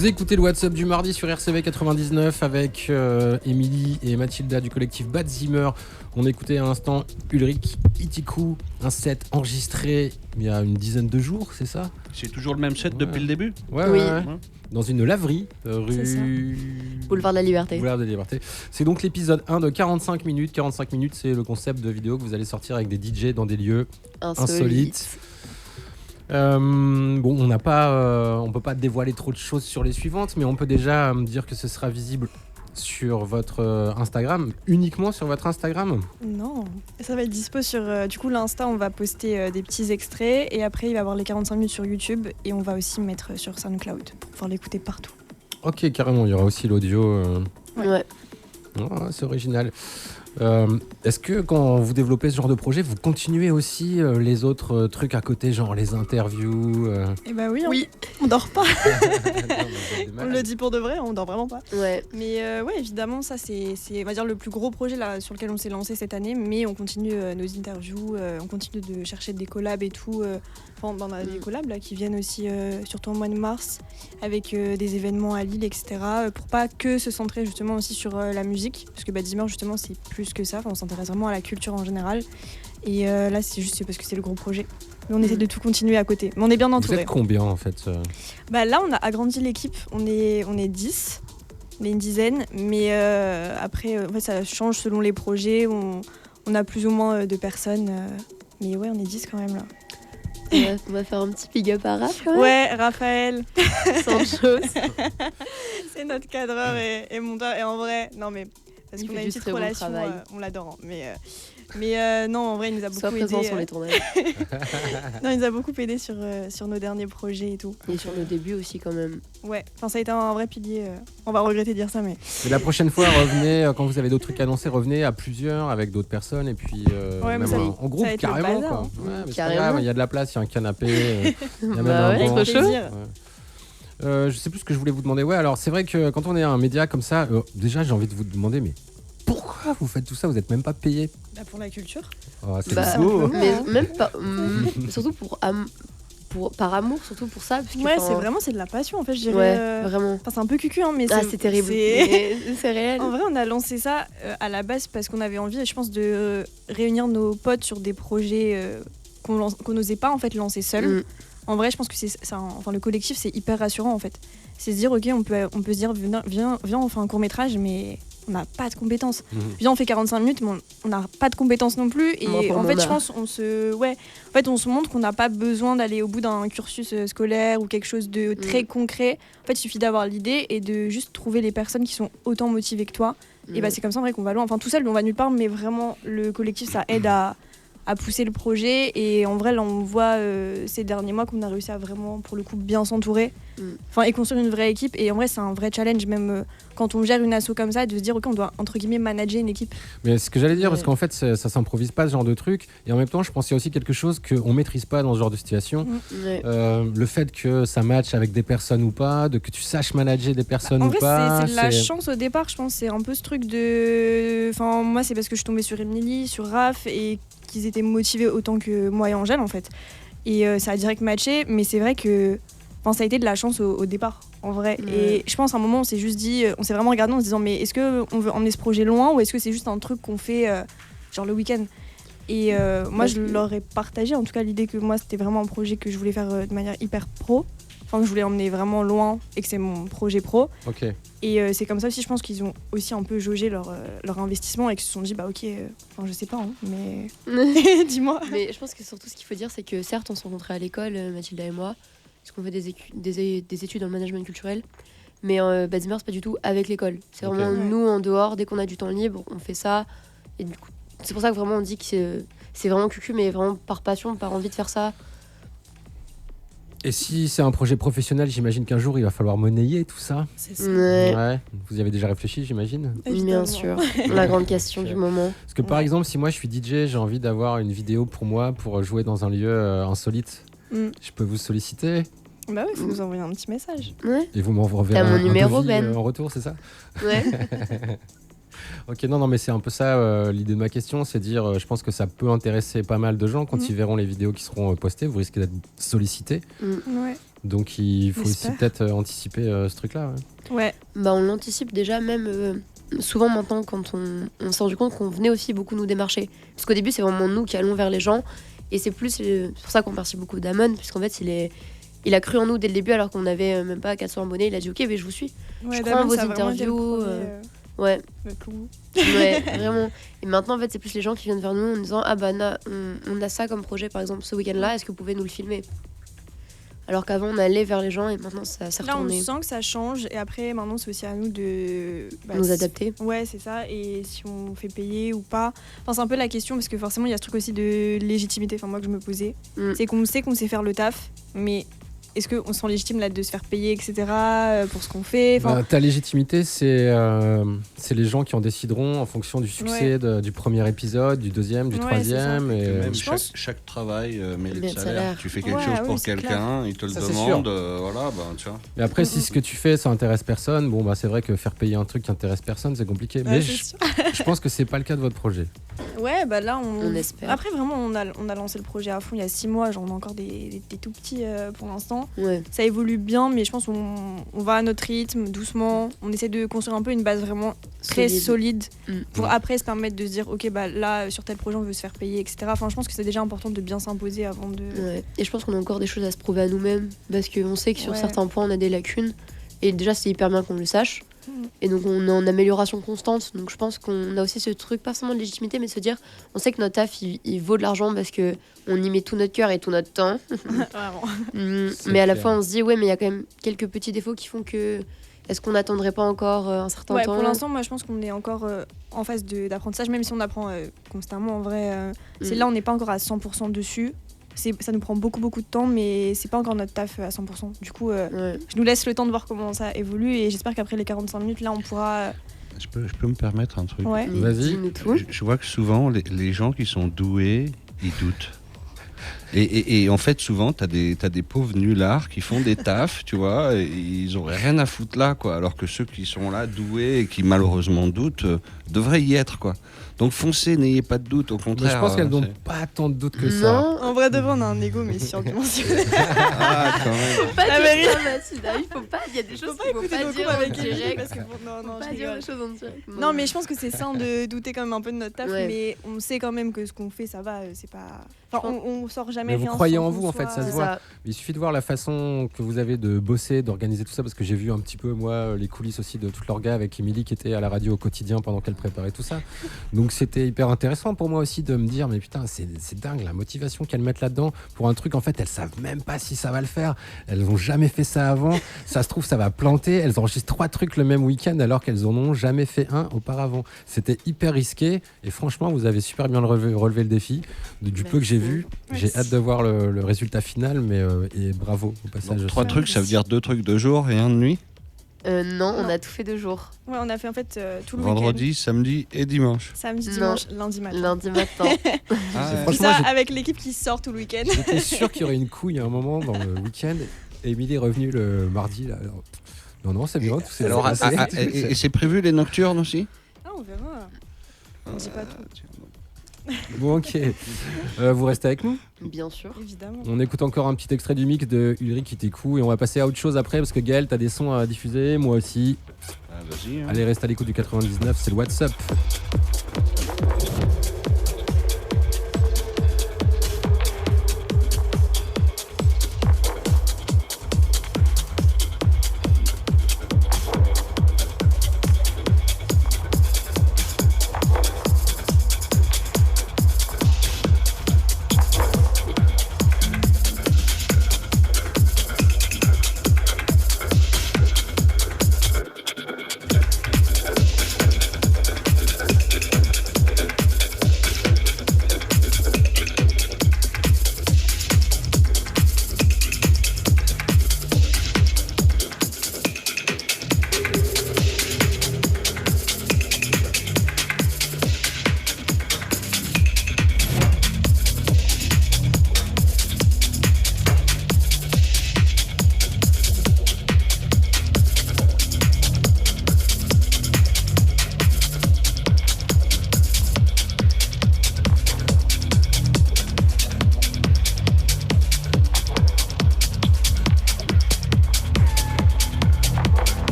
Vous écoutez le WhatsApp du mardi sur RCV 99 avec Émilie et Mathilda du collectif Bad Zimmer. On écoutait à l'instant Ulrich Itiku, un set enregistré il y a une dizaine de jours, c'est ça ? C'est toujours le même set depuis le début ? Ouais, Oui. ouais. Dans une laverie, C'est ça. rue... Boulevard de la Liberté. Boulevard de la Liberté. C'est donc l'épisode 1 de 45 minutes. 45 minutes, c'est le concept de vidéo que vous allez sortir avec des DJ dans des lieux insolites. Bon, on peut pas dévoiler trop de choses sur les suivantes, mais on peut déjà dire que ce sera visible sur votre Instagram, uniquement sur votre Instagram. Non, ça va être dispo sur du coup l'Insta, on va poster des petits extraits et après il va y avoir les 45 minutes sur YouTube et on va aussi mettre sur SoundCloud pour pouvoir l'écouter partout. Ok, carrément, il y aura aussi l'audio. Ouais. C'est original. Est-ce que quand vous développez ce genre de projet, vous continuez aussi les autres trucs à côté, genre les interviews Et bah oui, Oui. on dort pas. On On le dit pour de vrai, on dort vraiment pas. Ouais. Mais ouais, évidemment, ça c'est on va dire le plus gros projet là sur lequel on s'est lancé cette année. Mais on continue nos interviews, on continue de chercher des collabs et tout. Enfin, on a des collabs là qui viennent aussi, surtout au mois de mars, avec des événements à Lille, etc. Pour pas que se centrer justement aussi sur la musique, parce que Bad Zimmer justement c'est plus que ça. Enfin, on s'intéresse vraiment à la culture en général. Et là, c'est juste parce que c'est le gros projet. Mais on essaie de tout continuer à côté. Mais on est bien Vous entouré. êtes combien en fait Bah là, on a agrandi l'équipe. On est 10. On est une dizaine. Mais après, en fait, ça change selon les projets. On a plus ou moins de personnes. Mais ouais, on est 10 quand même là. On va faire un petit big up à Raph quand même. Ouais, Raphaël. Sans chose. C'est notre cadreur et monteur. Et en vrai, non mais... Parce Il qu'on fait a une du petite très bon relation, travail. On l'adore. Hein. Mais non, en vrai, il nous a beaucoup Sois présent aidé. sur les tournages. Non, il nous a beaucoup aidé sur nos derniers projets et tout. Et sur nos débuts aussi quand même. Ouais, enfin ça a été un vrai pilier. On va regretter de dire ça, mais... Et la prochaine fois, revenez, quand vous avez d'autres trucs à annoncer, revenez à plusieurs avec d'autres personnes et puis Ouais, mais même ça- en groupe, ça va être le carrément. bazar, Quoi. hein. Ouais, mais c'est pas Carrément. grave, il y a de la place, il y a un canapé, il y a même Bah un ouais, banc. trop chaud. Plaisir. Je sais plus ce que je voulais vous demander. Ouais, alors c'est vrai que quand on est un média comme ça, déjà j'ai envie de vous demander, mais pourquoi vous faites tout ça ? Vous n'êtes même pas payé ? Bah, pour la culture. Oh, c'est Bah, beau. mais même pas. Surtout par amour, surtout pour ça. Parce que, Ouais, enfin, c'est de la passion en fait, je dirais. Ouais, vraiment. Enfin, c'est un peu cucu, hein, mais C'est terrible. c'est- Mais c'est réel. En vrai, on a lancé ça à la base parce qu'on avait envie, je pense, de réunir nos potes sur des projets qu'on n'osait pas en fait lancer seul. Mm. En vrai, je pense que enfin, le collectif, c'est hyper rassurant en fait. C'est se dire, ok, on peut se dire, viens, on fait un court métrage, mais on n'a pas de compétences. Viens, on fait 45 minutes, mais on n'a pas de compétences non plus. Et Moi, pour en mon fait, je art. pense, on se montre qu'on n'a pas besoin d'aller au bout d'un cursus scolaire ou quelque chose de très concret. En fait, il suffit d'avoir l'idée et de juste trouver les personnes qui sont autant motivées que toi. Et bah, c'est comme ça en vrai qu'on va loin. Enfin, tout seul, on va nulle part, mais vraiment, le collectif, ça aide à pousser le projet. Et en vrai, là, on voit ces derniers mois qu'on a réussi à vraiment, pour le coup, bien s'entourer. Enfin, et construire une vraie équipe. Et en vrai, c'est un vrai challenge, même quand on gère une asso comme ça, de se dire, ok, on doit, entre guillemets, manager une équipe. Mais ce que j'allais dire, Ouais. parce qu'en fait, ça s'improvise pas ce genre de truc. Et en même temps, je pense qu'il y a aussi quelque chose qu'on maîtrise pas dans ce genre de situation. Ouais. Le fait que ça matche avec des personnes ou pas, que tu saches manager des personnes En ou vrai, pas. c'est de la chance au départ, je pense. C'est un peu ce truc de. Enfin, moi, c'est parce que je suis tombée sur Emily, sur Raph, et qu'ils étaient motivés autant que moi et Angèle, en fait. Et ça a direct matché, mais c'est vrai que. Enfin, ça a été de la chance au départ, en vrai. Ouais. Et je pense à un moment, on s'est juste dit. On s'est vraiment regardé en se disant, mais est-ce qu'on veut emmener ce projet loin ou est-ce que c'est juste un truc qu'on fait, genre le week-end ? Et moi, je leur ai partagé, en tout cas, l'idée que moi, c'était vraiment un projet que je voulais faire de manière hyper pro. Enfin, que je voulais emmener vraiment loin et que c'est mon projet pro. Ok. Et c'est comme ça aussi, je pense qu'ils ont aussi un peu jaugé leur investissement et qu'ils se sont dit, bah ok, enfin je sais pas, hein, mais dis-moi. Mais je pense que surtout ce qu'il faut dire, c'est que certes, on s'est rencontrés à l'école, Mathilda et moi, parce qu'on fait des études dans le management culturel. Mais Bad Zimmer, c'est pas du tout avec l'école. C'est Ok. vraiment Ouais. nous, en dehors, dès qu'on a du temps libre, on fait ça. Et du coup, c'est pour ça que vraiment on dit que c'est vraiment cucu, mais vraiment par passion, par envie de faire ça. Et si c'est un projet professionnel, j'imagine qu'un jour il va falloir monnayer tout ça. C'est ça. Ouais, Vous y avez déjà réfléchi, j'imagine. bien Évidemment. sûr. La grande question du moment. Parce que par Ouais. exemple, si moi je suis DJ, j'ai envie d'avoir une vidéo pour moi pour jouer dans un lieu insolite. Mm. Je peux vous solliciter Bah oui, il faut nous envoyer un petit message. Ouais. et vous m'enverrez T'as mon un numéro, devis, Ben. en retour, c'est ça ? Ouais. Ok, non, mais c'est un peu ça l'idée de ma question, c'est dire, je pense que ça peut intéresser pas mal de gens quand ils verront les vidéos qui seront postées. Vous risquez d'être sollicités. Ouais. Donc il faut aussi J'espère. peut-être anticiper ce truc-là. Ouais. Bah, on l'anticipe déjà, même souvent maintenant, quand on s'est rendu compte qu'on venait aussi beaucoup nous démarcher. Parce qu'au début, c'est vraiment nous qui allons vers les gens. Et c'est pour ça qu'on remercie beaucoup d'Amon, puisqu'en fait, il a cru en nous dès le début, alors qu'on n'avait même pas 400 abonnés. Il a dit ok, mais je vous suis. Ouais, Je crois en Damon, vos ça a vraiment été le interviews. premier, Ouais, le clou. ouais, vraiment. Et maintenant, en fait, c'est plus les gens qui viennent vers nous en disant ah bah on a ça comme projet, par exemple, ce week-end-là, est-ce que vous pouvez nous le filmer? Alors qu'avant, on allait vers les gens et maintenant, ça s'est Là, on retourné. sent que ça change. Et après, maintenant, c'est aussi à nous de Nous adapter. Ouais, c'est ça. Et si on fait payer ou pas. Enfin, c'est un peu la question parce que forcément, il y a ce truc aussi de légitimité. Enfin, moi, que je me posais. C'est qu'on sait qu'on sait faire le taf, mais est-ce qu'on se sent légitime là de se faire payer, etc. Pour ce qu'on fait? Enfin, Ta légitimité, c'est les gens qui en décideront en fonction du succès du premier épisode, du deuxième, du Ouais, troisième. Et Même je pense- chaque travail mérite Bien de de salaire. salaire. Tu fais quelque Ouais, chose oui, pour c'est quelqu'un, il te le Ça, c'est demande, sûr. voilà, tu vois. Mais après, si ce que tu fais, ça intéresse personne, bon, bah, c'est vrai que faire payer un truc qui intéresse personne, c'est compliqué. ouais, Mais c'est je sûr. je pense que c'est pas le cas de votre projet. Ouais, bah là, On espère. Après, vraiment, on a lancé le projet à fond il y a 6 mois. Genre, on a encore des tout petits pour l'instant. Ouais. Ça évolue bien, mais je pense qu'on va à notre rythme, doucement. On essaie de construire un peu une base vraiment très solide pour après se permettre de se dire, ok, bah là, sur tel projet, on veut se faire payer, etc. Enfin, je pense que c'est déjà important de bien s'imposer avant de. Ouais. Et je pense qu'on a encore des choses à se prouver à nous-mêmes parce qu'on sait que sur Ouais. certains points on a des lacunes et déjà c'est hyper bien qu'on le sache Mhm. et donc on est en amélioration constante, donc je pense qu'on a aussi ce truc pas seulement de légitimité mais de se dire on sait que notre taf il vaut de l'argent parce que on y met tout notre cœur et tout notre temps. Vraiment. C'est Mais à la clair. fois on se dit ouais mais il y a quand même quelques petits défauts qui font que est-ce qu'on n'attendrait pas encore un certain Ouais, temps? pour l'instant, moi, je pense qu'on est encore en phase d'apprentissage, même si on apprend constamment. En vrai, c'est là, on n'est pas encore à 100% dessus. Ça nous prend beaucoup de temps, mais c'est pas encore notre taf à 100%. Du coup, je nous laisse le temps de voir comment ça évolue et j'espère qu'après les 45 minutes, là, on pourra. Je peux me permettre un truc. Ouais. Vas-y. Dis-nous tout. Je vois que souvent, les gens qui sont doués, ils doutent. Et en fait, souvent, t'as des pauvres nullards qui font des tafs, tu vois, et ils auraient rien à foutre là, quoi. Alors que ceux qui sont là, doués et qui malheureusement doutent, devraient y être, quoi. Donc foncez, n'ayez pas de doute, au Mais contraire. je pense qu'elles n'ont c'est- pas tant de doutes que ça. Non, En vrai, devant, on a un ego, mais surdimensionné. Ah, quand même. pas La dire vérité. ça, Mathilda. Il faut pas. Il y a des choses Faut pas qu'il faut écouter pas nos dire cours en avec Émilie direct. parce que non, Faut je pas dire rigole. les choses en direct. Non, mais je pense que c'est sain de douter quand même un peu de notre taf, Ouais. mais on sait quand même que ce qu'on fait, ça va, c'est pas. Enfin, on sort jamais Mais vous rien. croyez sans en qu'on vous, en fait, soit- ça se C'est voit. ça. Il suffit de voir la façon que vous avez de bosser, d'organiser tout ça, parce que j'ai vu un petit peu, moi, les coulisses aussi de tout l'orga avec Émilie qui était à la radio au quotidien pendant qu'elle préparait tout ça. Donc c'était hyper intéressant pour moi aussi de me dire, mais putain, c'est dingue la motivation qu'elles mettent là-dedans pour un truc, en fait, elles savent même pas si ça va le faire. Elles ont jamais fait ça avant. Ça se trouve, ça va planter. Elles enregistrent 3 trucs le même week-end alors qu'elles en ont jamais fait un auparavant. C'était hyper risqué et franchement, vous avez super bien relevé le défi. Du peu que j'ai vu, j'ai Merci. hâte de voir le résultat final, mais et bravo au passage. Donc, 3 aussi. trucs, ça veut dire 2 trucs de jour et 1 de nuit. Non, on Non. a tout fait 2 jours. Ouais, on a fait en fait tout le Vendredi, samedi et dimanche. week-end. Samedi, Non. dimanche, lundi matin. Lundi matin. Ah, Tout Franchement, ça avec l'équipe qui sort tout le week-end. j'étais sûr qu'il y aurait une couille à un moment dans le week-end. Et Émilie est revenue le mardi. Là, alors, non, c'est bien. Tout s'est Alors, bien passé. et c'est prévu les nocturnes aussi. Ah, on verra. On dit pas tout, Bon, ok. Vous restez avec nous. Bien sûr. évidemment. On écoute encore un petit extrait du mix de Ulrich Kitekou et on va passer à autre chose après parce que Gaël, t'as des sons à diffuser, moi aussi. Ah, vas-y. hein. Allez, reste à l'écoute du 99, c'est le WhatsApp.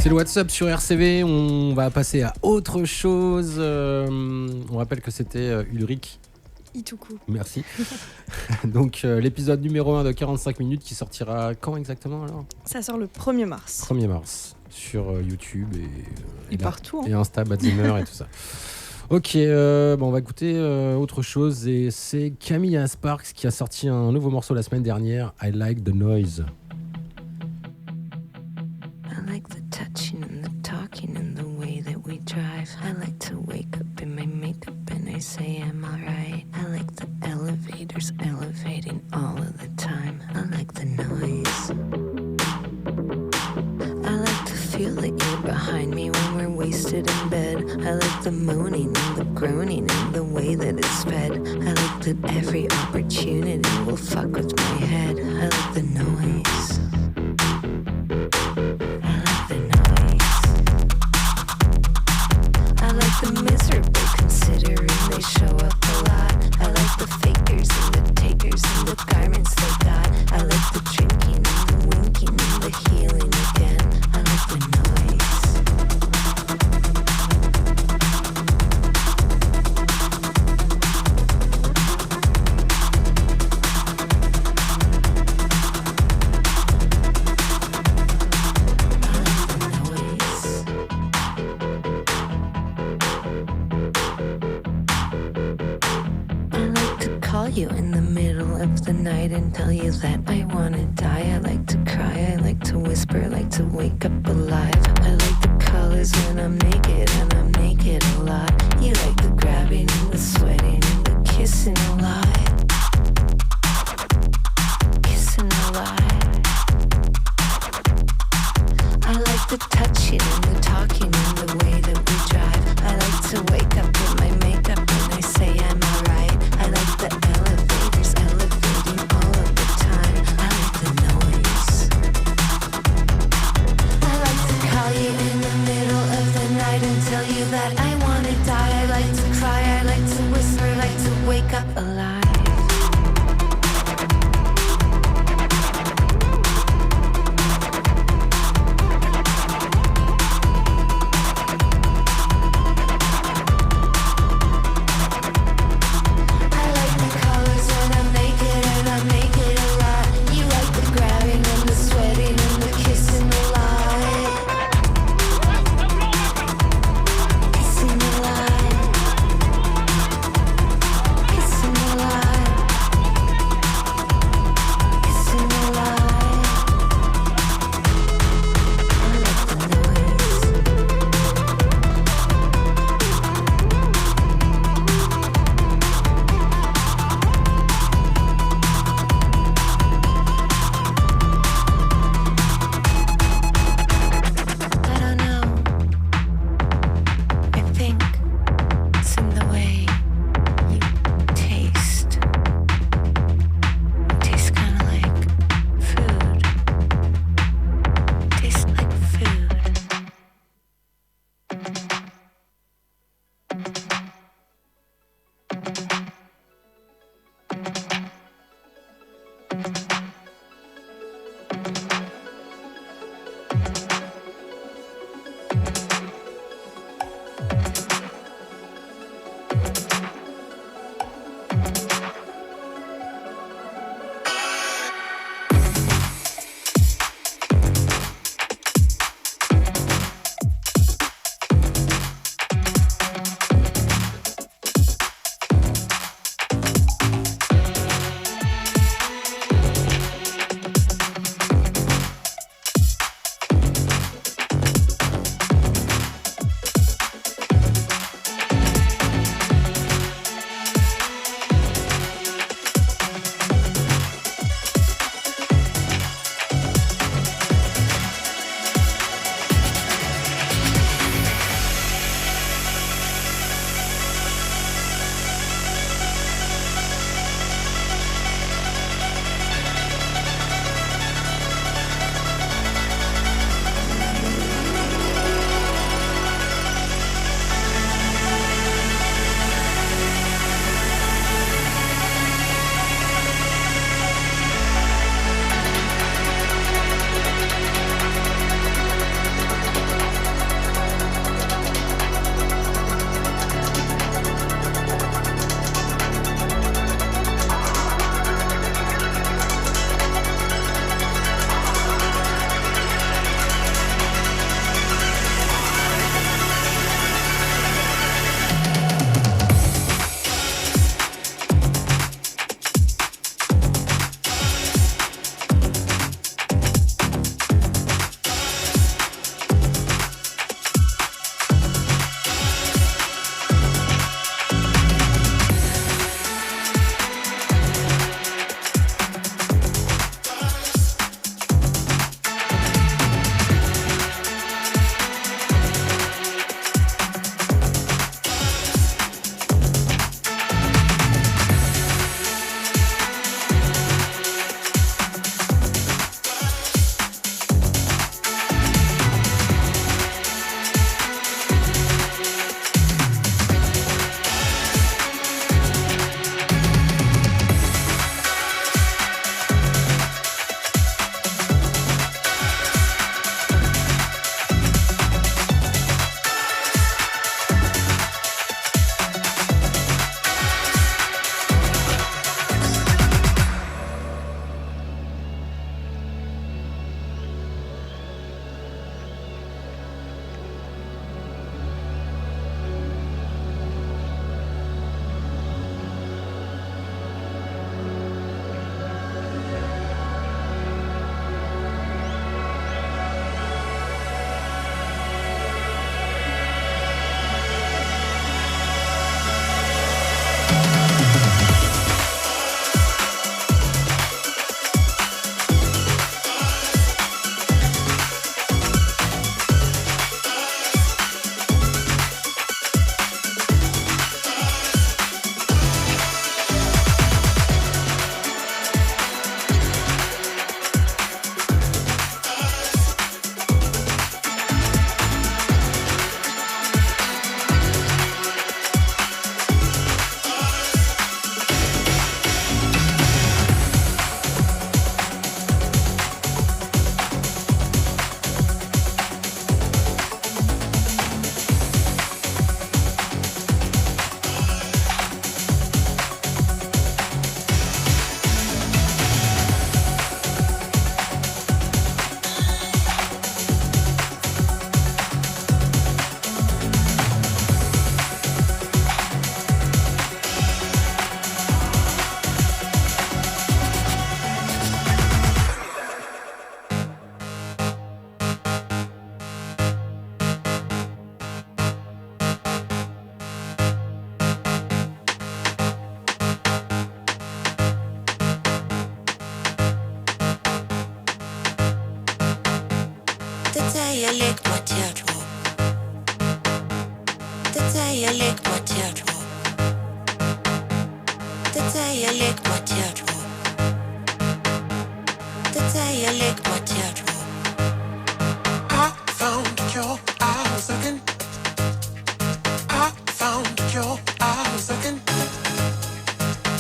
C'est le WhatsApp sur RCV. On va passer à autre chose. On rappelle que c'était Ulrich. Ituku. Merci. Donc l'épisode numéro 1 de 45 minutes qui sortira quand exactement alors ? Ça sort le 1er mars. 1er mars sur YouTube et partout. Et Insta, Bad Zimmer et tout ça. Ok, on va écouter autre chose et c'est Camilla Sparks qui a sorti un nouveau morceau la semaine dernière, I Like the Noise. I like the touching and the talking and the way that we drive. I like to wake up in my makeup and I say I'm alright. I like the elevators elevating all of the time. I like the noise. I like to feel that you're behind me when we're wasted in bed. I like the moaning and the groaning and the way that it's fed. I like that every opportunity will fuck with my head. I like the noise. I like the noise. I like the miserable considering they show up a lot. I like the fakers and the takers and the garments they got. I like the drinking and the winking and the healing again. I like the noise. You in the middle of the night and tell you that I wanna die. I like to cry, I like to whisper, I like to wake up alive. I like the colors when I'm naked and I'm naked a lot. You like the grabbing and the sweating and the kissing a lot. Kissing a lot. I like the touching and the talking and the way that we drive. I like to wake up with my makeup and I say I'm alright. I like the elevators elevating all of the time. I like the noise. I like to call you in the middle of the night and tell you that I wanna die. I like to cry, I like to whisper, I like to wake up alive. day you lick my teardrop. The day you lick my teardrop. The day you lick my teardrop. The day you lick my teardrop. I found a cure, I was looking. I found a cure, I was looking.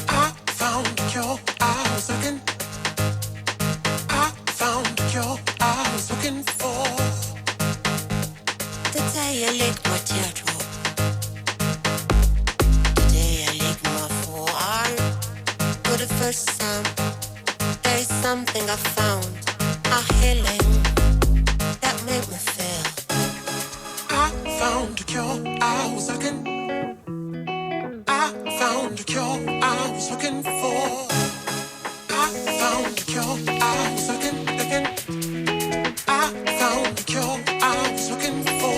I found a cure, I was looking. I found a cure, I was looking for. The day you lick my teardrop. The day you lick my forearm. For the first time, there is something I found. A healing that made me feel. I found a cure, I was looking. I found a cure, I was looking for. I found a cure, I was looking. I found a cure, I was looking for.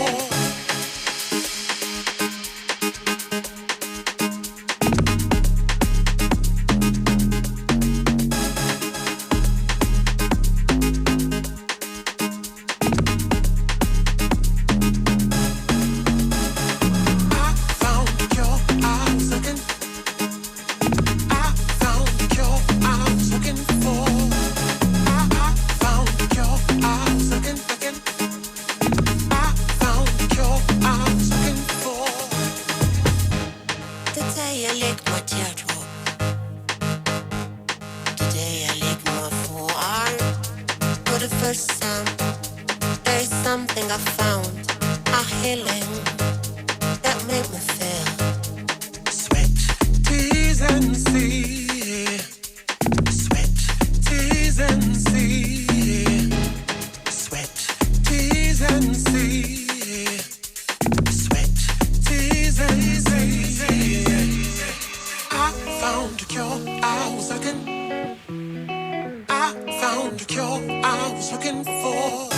The day you lick my teardrop. The day you lick my forearm. For the first time, there is something I found. A healing that made me feel. Sweat, tears and see. Sweat, tears and see. Sweat, tears and see. Sweat, tears and see. I found a cure, I was looking. I found a cure, I was looking for.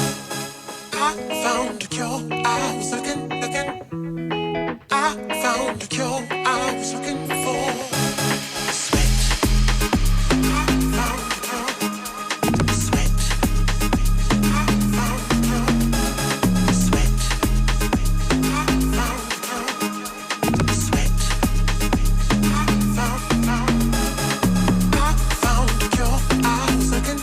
I found a cure, I was looking. I found a cure, I was looking for. Sweat. I found a cure. Sweat. I found a cure. Sweat. I found a cure. Sweat. I found a cure, I was looking.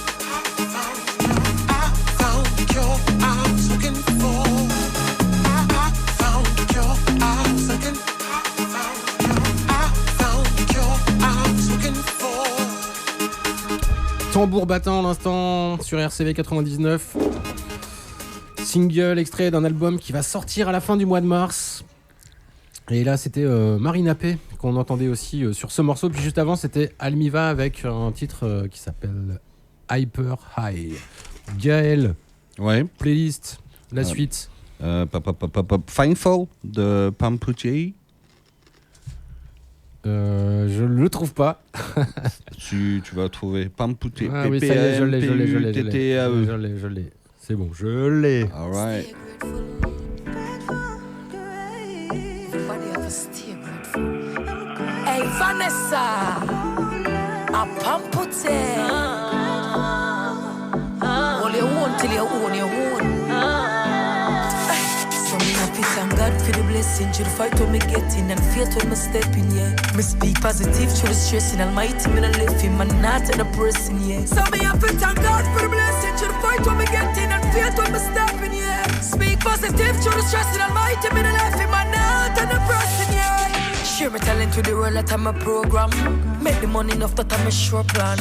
I found a cure, I was looking for. I found a cure, I was looking. I found a cure, I was looking for. Tambour battant à l'instant sur RCV 99. Single extrait d'un album qui va sortir à la fin du mois de mars. Et là, c'était Marina P qu'on entendait aussi sur ce morceau. Puis juste avant, c'était Almiva avec un titre qui s'appelle Hyper High. Gaël, Ouais. playlist, la suite. Findful de Pamputi. Je le trouve pas. Tu vas trouver Pamputi. Ah oui, ça y est, je l'ai. PPMPUTTAE. Je l'ai. C'est bon, je l'ai. All right. Hey Vanessa, a Pampute. All you want till you own your own. So me happy, thank God for the blessing. Through the fight when me get in and faith when me step in, yeah. Me speak positive through the stressing. Almighty me no live him and not in a person, yeah. So me happy, thank God for the blessing. Through the fight when me get in and faith when me step in, yeah. Speak positive through the stressing. Almighty me no live him and not in a person, yeah. Share my talent to the world that I'm a program. Make the money enough that I'm a sure plan.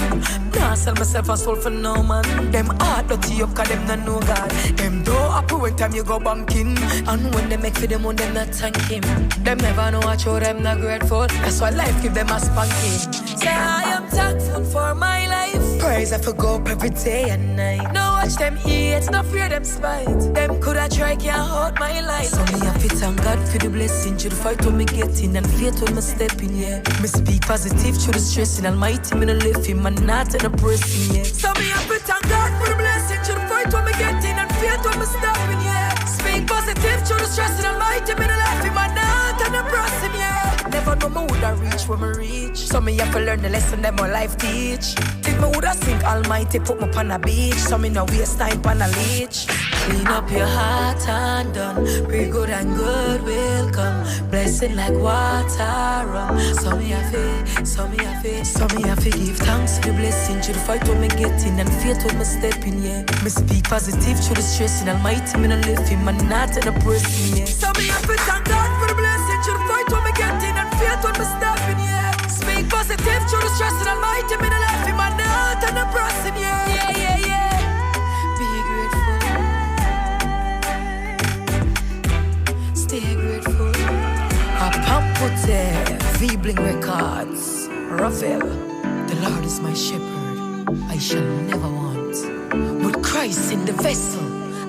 Nah, sell myself and soul for no man. Them hard dirty up cause them not know God. Them don't happy when time you go banking. And when they make for them on them not thank him. Them never know what show them not grateful. That's why life give them a spanking. Say I am thankful for my life. Praise I forgo up every day and night. No watch them eat, no fear them spite. Them coulda try can't hold my life. So me happy thank God for the blessing. Through the fight when me get in and faith when me step in, yeah. Me speak positive through the stressing. Almighty me no live him and not in a person, yeah. So me happy thank God for the blessing. Through the fight when me get in and faith when me step in, yeah. Speak positive through the stressing. Almighty me no live him and not in a person, yeah. Never know me woulda reach where me reach. So me have to learn the lesson that my life teach. Think me woulda sink Almighty put me on a beach. So me no waste time on a leech. Clean up your heart and done. Pray good and good will come. Blessing like water run. So me have to give thanks for the blessing. To the fight when me get in and faith when me step in, yeah. Me speak positive to the stressing. Almighty me no lift him and not in a person, yeah. So me have to thank God for the blessing. To the fight when me get in and faith when me step in, yeah. Speak positive to the stressing. Almighty me no lift him and not in a person, yeah. Yeah, yeah, yeah. Be grateful. Stay grateful. A Pampote, V-Bling Records, Raphael. The Lord is my shepherd, I shall never want. With Christ in the vessel,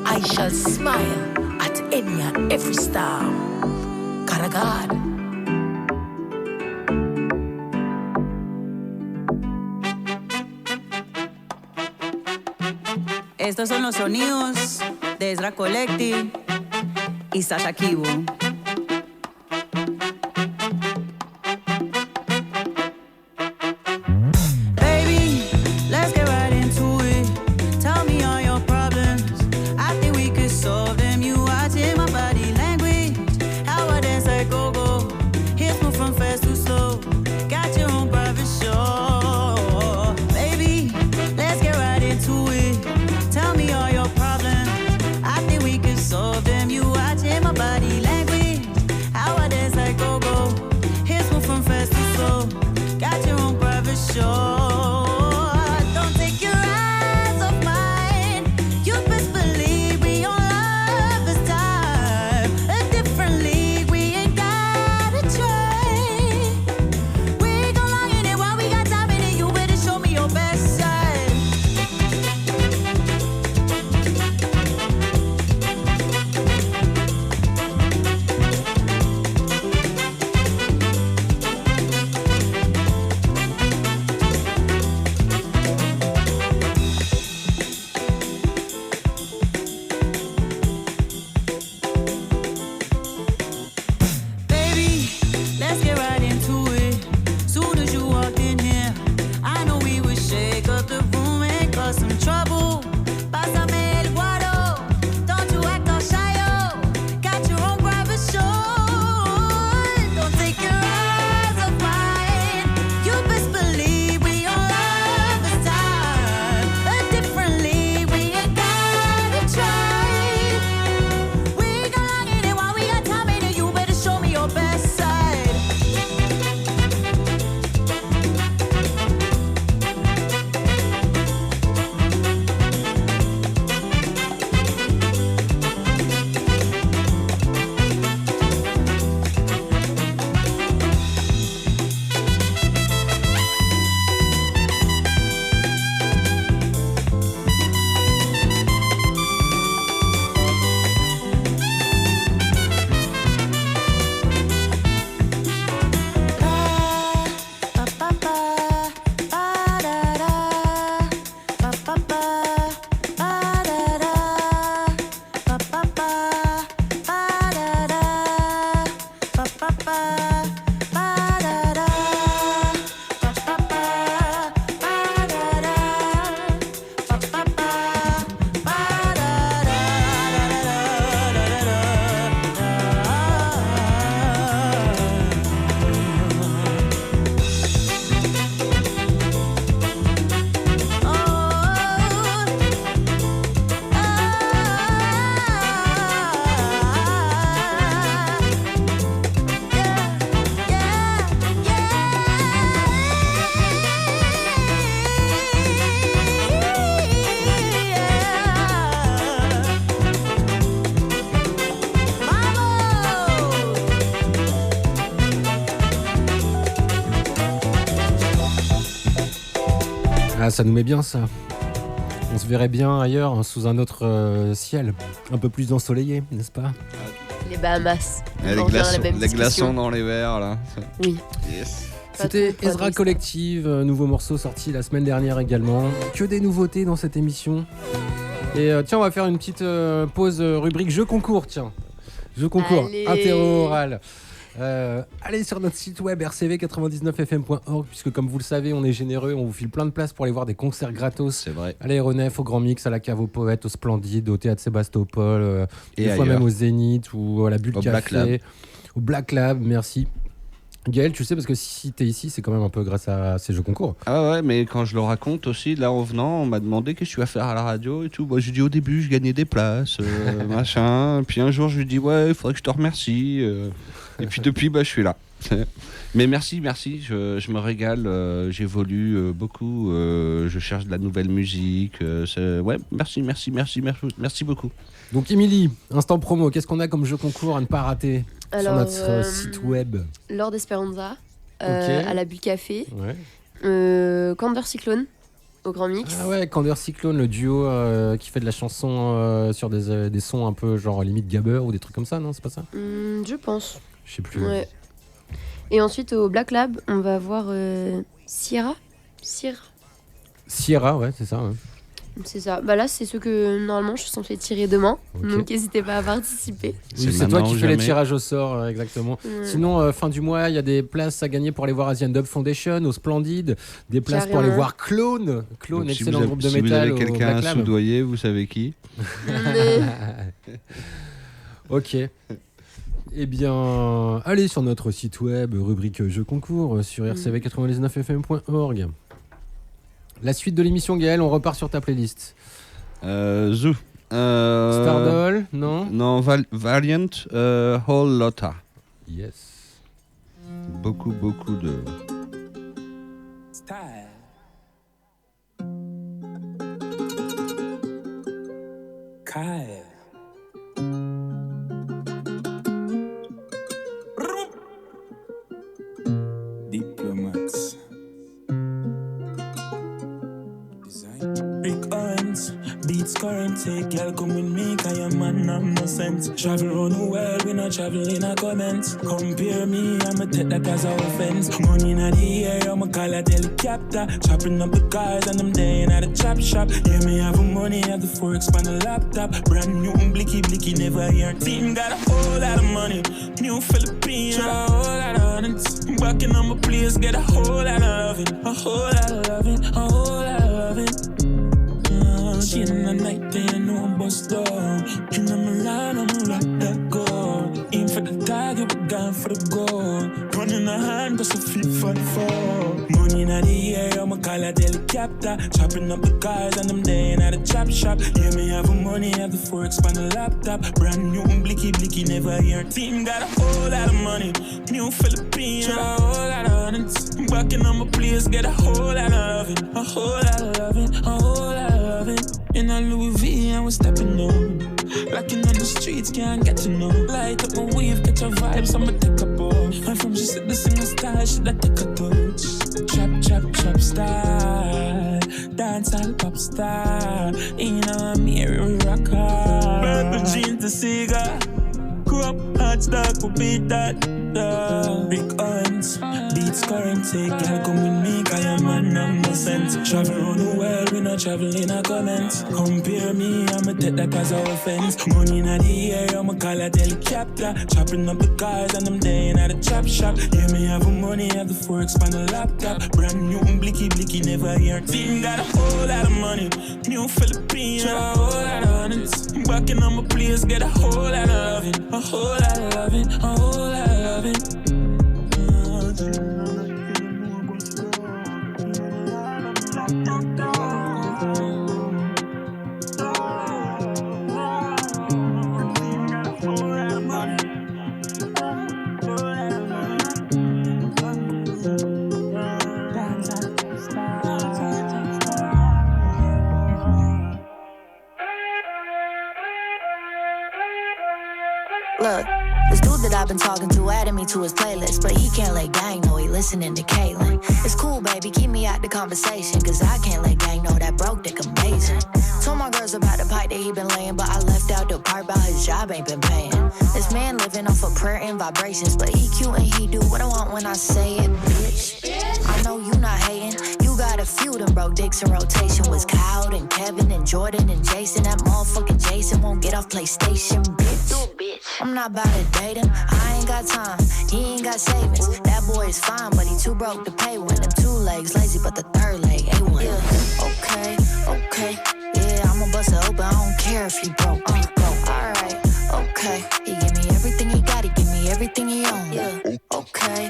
I shall smile at any and every star. God. Estos son los sonidos de Ezra Collective y Sasha Kibo. Ah, ça nous met bien ça. On se verrait bien ailleurs, sous un autre ciel, un peu plus ensoleillé, n'est-ce pas? Les Bahamas. Les glaçons dans les verres, là. Oui. Yes. C'était Ezra Collective, nouveau morceau sorti la semaine dernière également. Que des nouveautés dans cette émission. Et tiens, on va faire une petite pause rubrique jeu concours, tiens. Jeu concours, interro-oral. Allez sur notre site web rcv99fm.org, puisque comme vous le savez, on est généreux, on vous file plein de places pour aller voir des concerts gratos. C'est vrai. À l'aéronef, au Grand Mix, à la Cave aux Poètes, au Splendide, au Théâtre Sébastopol, Et des fois ailleurs. même au Zénith ou à la Bulle Au Café, Black Lab. au Black Lab, merci. Gaël, tu sais, parce que si t'es ici, c'est quand même un peu grâce à ces jeux concours. Ah ouais, mais quand je le raconte aussi, là en venant, on m'a demandé qu'est-ce que tu vas faire à la radio et tout. Moi, je dis au début, je gagnais des places, machin. Puis un jour, je lui dis, ouais, il faudrait que je te remercie. Et puis depuis, je suis là. Mais merci, je me régale, j'évolue beaucoup, je cherche de la nouvelle musique. Ouais, merci beaucoup. Donc, Émilie, instant promo, qu'est-ce qu'on a comme jeu concours à ne pas rater sur Alors, notre site web? Lord Esperanza, Ok. à la Bulle Café. Ouais. Candor Cyclone, au Grand Mix. Ah ouais, Candor Cyclone, le duo qui fait de la chanson sur des sons un peu genre limite gabber ou des trucs comme ça, non? C'est pas ça? Je pense. Je sais plus. Ouais. Et ensuite, au Black Lab, on va voir Sierra. Sierra, ouais, c'est ça. Ouais. C'est ça. Bah là, c'est ceux que normalement je suis censée tirer demain. Ok. Donc n'hésitez pas à participer. Oui, c'est toi qui fais les tirages au sort, exactement. Sinon, fin du mois, il y a des places à gagner pour aller voir Asian Dub Foundation au Splendide, des places pour aller voir Clone, Donc, excellent groupe de si vous métal. avez au quelqu'un Black à Lab. soudoyer, vous savez qui. Ok. Eh bien, allez sur notre site web, rubrique jeux concours, sur rcv99fm.org. La suite de l'émission, Gaël, on repart sur ta playlist. Zoo. Stardoll, non? Non, Valiant, Whole Lotta. Yes. Beaucoup de... Style. Kyle. Diplomats. Rick Owens, beats currency, girl come with me, cause your man have no sense. Travel around the world, we not travel in a comments. Compare me, I'ma take that as a offense. Money in the air, I'ma call a helicopter. Chopping up the cars and I'm there at the chop shop. Yeah, me have money, have the forex on the laptop. Brand new, blicky, never hear. Team got a whole lot of money. New Philippines, a whole lot of hundreds. Backing on my place, get a whole lot of loving. A whole lot of loving, a whole lot of loving. She in the night, they know bust down. In the Milan, I'm rock that gold. Aim for the target, we gone for the gold. Gun in the hand, cause the feet for the fall. Money in the air, I'ma call a helicopter. Chopping up the cars and I'm there at the chop shop. Yeah, me have money, have the forex on the laptop. Brand new, blicky, never hear. Team got a whole lot of money. New Philippines, a whole lot of hundreds. Backing on my place, get a whole lot of loving. A whole lot of loving, a whole lot of loving. In a Louis V, I was stepping on. Locking on the streets, can't get to know. Light up my wave, catch a vibes, I'ma take a ball. I'm from just the singer style, should I take a touch? Chop style. Dance all pop star. You know I'm here, we rock hard. Purple jeans, the cigar. Crop, hot stock, we beat that. Rick Owens, beats currency, girl come with me, cause your man have no sense. Travel around the world, we not travel in a comments. Compare me, I'ma take that as a offense. Money in the air, I'ma call a helicopter. Chopping up the cars and I'm there at the chop shop. Yeah, me have money, have the forex on the laptop. Brand new, blicky, never hear. Team got a whole lot of money. New Philippines, a whole lot of hundreds. Backing on my place, get a whole lot of loving. A whole lot of loving, a whole lot of loving. Look, this dude that I've been talking to added me to his playlist, but he can't let gang know he listening to Caitlyn. It's cool, baby, keep me out the conversation, cause I can't let gang know that broke dick amazing. Told my girls about the pipe that he been laying, but I left out the part about his job ain't been paying. This man living off of prayer and vibrations, but he cute and he do what I want when I say it, bitch. I know you not hating, you got a few them broke dicks in rotation. Was Kyle and Kevin and Jordan and Jason. That motherfucking Jason won't get off PlayStation, bitch. I'm not about to date him. I ain't got time, he ain't got savings. That boy is fine, but he too broke to pay one. Them 2 legs lazy, but the 3rd leg A1. Yeah, okay, yeah, I'ma bust it open. I don't care if he broke. Alright, okay. He give me everything he got, he give me everything he own. Yeah, okay,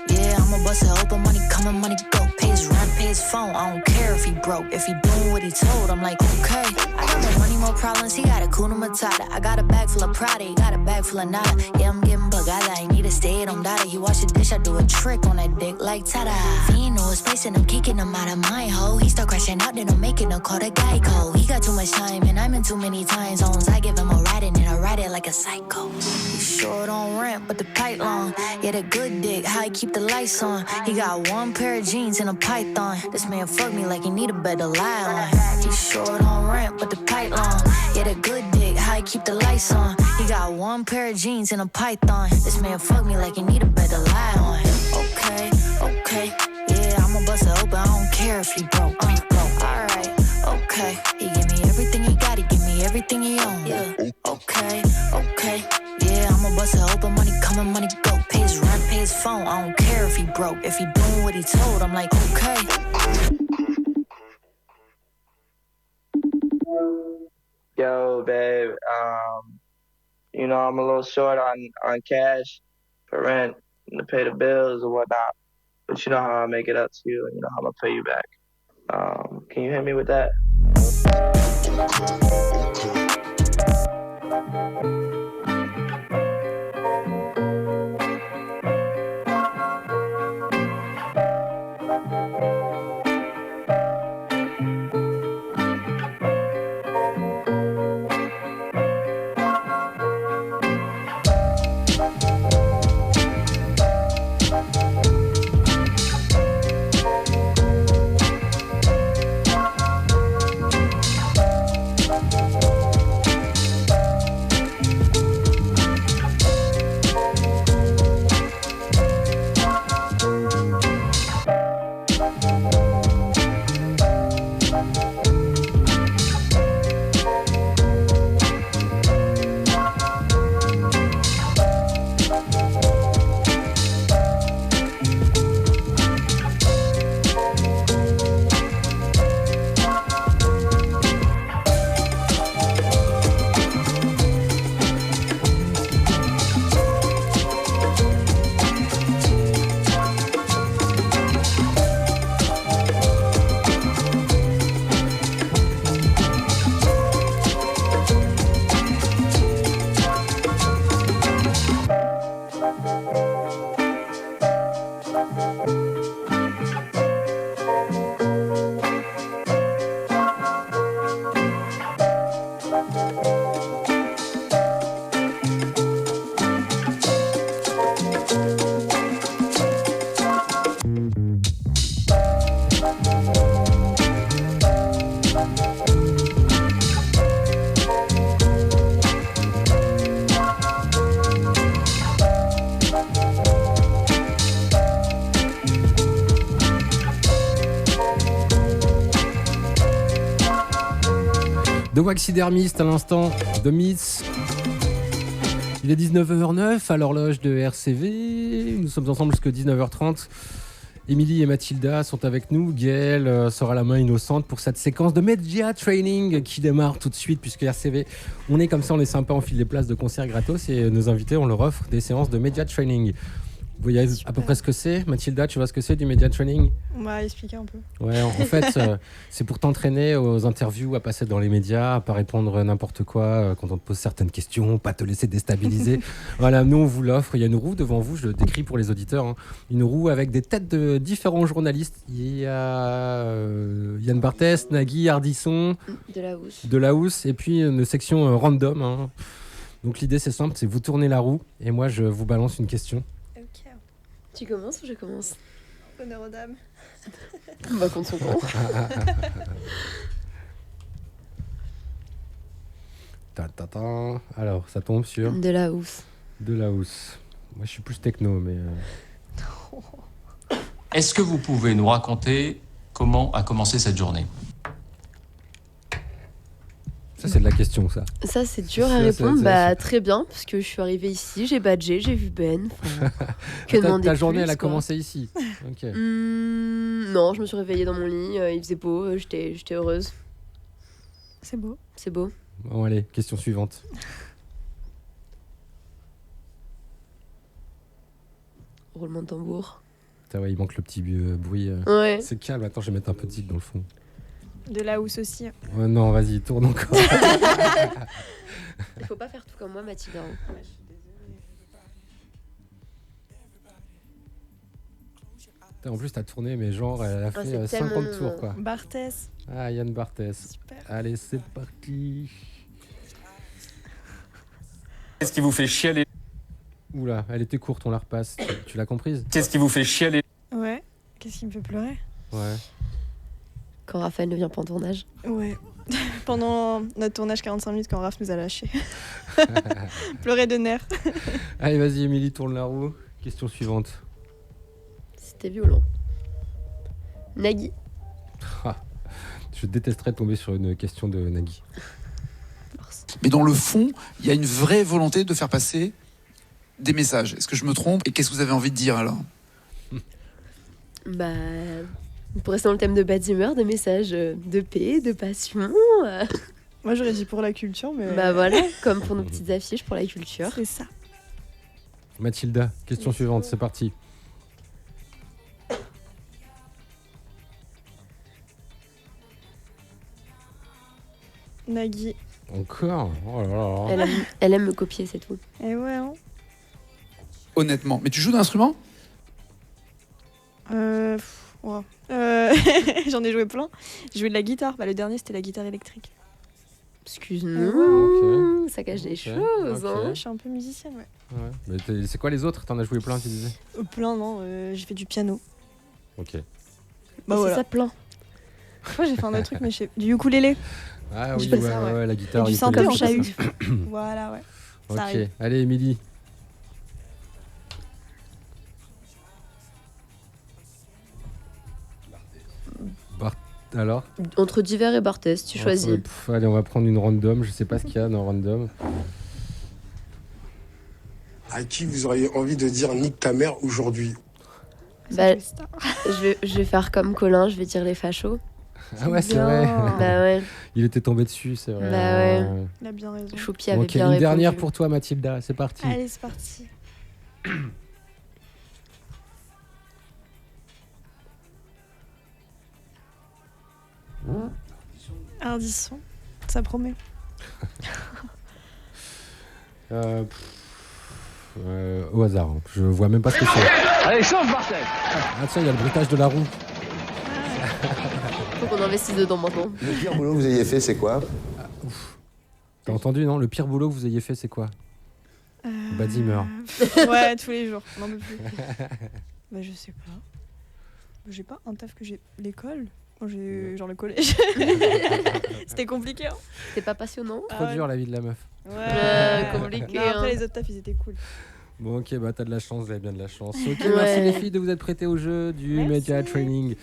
yeah, I'ma bust it open. Money coming, money go. Pay his rent, pay his phone. I don't care if he broke. If he doing what he told, I'm like, okay. I got more money, more problems. He got a Kuna Matata. I got a bag full of Prada. He got a bag full of nada. Yeah, I'm getting bugada. I need to stay, don't die. He wash the dish, I do a trick on that dick like tada. He know his place and I'm kicking him out of my hole. He start crashing out, then I'm making a call to Geico. He got too much time and I'm in too many time zones. I give him a ride and I ride it like a psycho. He short on rent, but the pipe long. Yeah, the good dick, how he keep the lights on. He got 1 pair of jeans and a python. This man fuck me like he need a bed to lie on. He short on rent, but the pipe long. Yeah, the good dick, how he keep the lights on. He got 1 pair of jeans and a python. This man fuck me like he need a bed to lie on. Okay, yeah, I'ma bust it open. I don't care if he broke. Alright, okay. He give me everything he got, he give me everything he own. Yeah, okay, yeah, I'ma bust it open. Money coming, money go. Pay his rent, pay his phone. I don't care if he broke. If he doing what he told, I'm like, okay. Yo, babe, you know, I'm a little short on cash for rent and to pay the bills or whatnot. But you know how I make it up to you and you know how I'm gonna pay you back. Can you hit me with that? The Waxidermist à l'instant, The Myths. Il est 19h09 à l'horloge de RCV. Nous sommes ensemble jusqu'à 19h30. Émilie et Mathilda sont avec nous. Gaël sera la main innocente pour cette séquence de Media Training qui démarre tout de suite, puisque RCV, on est comme ça, on est sympa, on file des places de concert gratos et nos invités, on leur offre des séances de Media Training. Vous voyez à peu près ce que c'est. Mathilda, tu vois ce que c'est du Media Training ? On va expliquer un peu. Ouais, en fait, c'est pour t'entraîner aux interviews, à passer dans les médias, à pas répondre n'importe quoi quand on te pose certaines questions, pas te laisser déstabiliser. Voilà, nous on vous l'offre. Il y a une roue devant vous, je le décris pour les auditeurs, hein. Une roue avec des têtes de différents journalistes. Il y a Yann Barthès, Nagui, Ardisson, de la Housse, et puis une section random, hein. Donc l'idée c'est simple, c'est vous tournez la roue et moi je vous balance une question. Tu commences ou je commence ? Honneur aux dames. On va contre son camp. Alors, ça tombe sur... De la housse. De la housse. Moi, je suis plus techno, mais... Est-ce que vous pouvez nous raconter comment a commencé cette journée ? Ça, c'est de la question, ça. Ça, c'est dur à Ça, répondre. c'est- Très bien, parce que je suis arrivée ici, j'ai badgé, j'ai vu Ben. Que Ta demander journée, plus, elle a quoi. commencé ici. Ok. Non, je me suis réveillée dans mon lit, il faisait beau, j'étais heureuse. C'est beau. C'est beau. Bon, allez, question suivante. Roulement de tambour. Putain, ouais, il manque le petit bruit. Ouais. C'est calme, attends, je vais mettre un peu de titre dans le fond. De la housse aussi. Ouais, non, vas-y, tourne encore. Il faut pas faire tout comme moi, Mathilde. Putain, en plus, t'as tourné, mais genre, elle a fait c'est 50 tellement- tours, quoi. Barthès. Ah, Yann Barthès. Super. Allez, c'est parti. Qu'est-ce qui vous fait chialer? Oula, elle était courte, on la repasse. Tu l'as comprise? Qu'est-ce qui vous fait chialer? Ouais. Qu'est-ce qui me fait pleurer? Ouais. Quand Raphaël ne vient pas en tournage. Ouais. Pendant notre tournage 45 minutes, quand Raph nous a lâchés. Pleurer de nerfs. Allez, vas-y, Émilie, tourne la roue. Question suivante. C'était violent. Nagui. Ah, je détesterais tomber sur une question de Nagui. Mais dans le fond, il y a une vraie volonté de faire passer des messages. Est-ce que je me trompe? Et qu'est-ce que vous avez envie de dire alors? Bah, pour rester dans le thème de Bad Humeur, des messages de paix, de passion. Moi, j'aurais dit pour la culture, mais. Bah voilà, comme pour nos petites affiches pour la culture. C'est ça. Mathilda, question suivante, c'est parti. Nagui. Encore? Oh là là. Elle aime me copier, c'est tout. Eh ouais, hein. Honnêtement. Mais tu joues d'un instrument? Ouais. J'en ai joué plein. J'ai joué de la guitare. Bah, le dernier, c'était la guitare électrique. Excuse-nous, ça cache des choses. ok. Hein. Je suis un peu musicienne, ouais. Ouais. Mais c'est quoi les autres? T'en as joué plein, tu disais? Plein, non. J'ai fait du piano. Ok. Bah C'est voilà. ça, plein. Je crois que j'ai fait un autre truc, mais du ukulélé. Ah oui, Je fais ouais, ça, ouais, la guitare. Et du il synthé faut en les- chahut. Voilà, ouais. Ça Ok, arrive. allez, Émilie. Alors? Entre Divers et Barthès, tu choisis. Allez, on va prendre une random. Je sais pas ce qu'il y a dans random. À qui vous auriez envie de dire nique ta mère aujourd'hui? Bah, je vais faire comme Colin, je vais dire les fachos. Ah ouais, c'est vrai. Bah ouais. Il était tombé dessus, c'est vrai. Bah ouais. Il a bien raison. Choupi avait Ok, bien une répondu. dernière pour toi, Mathilda. C'est parti. Allez, c'est parti. Ardisson, ça promet. Au hasard, hein. Je vois même pas ce que c'est. Allez, chauffe, Barthès! Ah tiens, il y a le bruitage de la roue. Faut qu'on investisse dedans maintenant. Le pire boulot que vous ayez fait, c'est quoi? T'as entendu, non? Le pire boulot que vous ayez fait, c'est quoi? Bad Humeur. Ouais, tous les jours. Non, mais plus. Bah, je sais pas. J'ai pas un taf que j'ai. L'école? Quand j'ai genre le collège. C'était compliqué, hein. C'était pas passionnant? Trop dur la vie de la meuf. Ouais, compliqué. Non, après, hein. les autres tafs, ils étaient cool. Bon, ok, bah t'as de la chance, vous avez bien de la chance. Ok, Ouais. merci les filles de vous être prêtées au jeu du Merci. Media Training.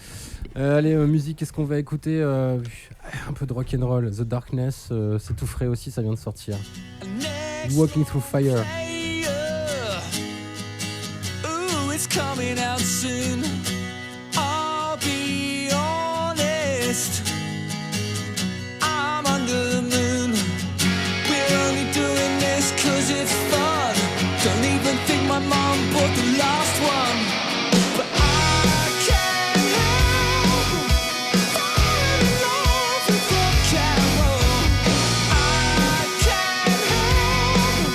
Allez, musique, qu'est-ce qu'on va écooter? Un peu de rock'n'roll. The Darkness, c'est tout frais aussi, ça vient de sortir. Walking Through Fire. Ooh, it's coming out soon. I'll be honest. I'm under the moon. We're only doing this 'cause it's fun. Don't even think my mom bought the last one. But I can't help falling in love with rock and roll. I can't help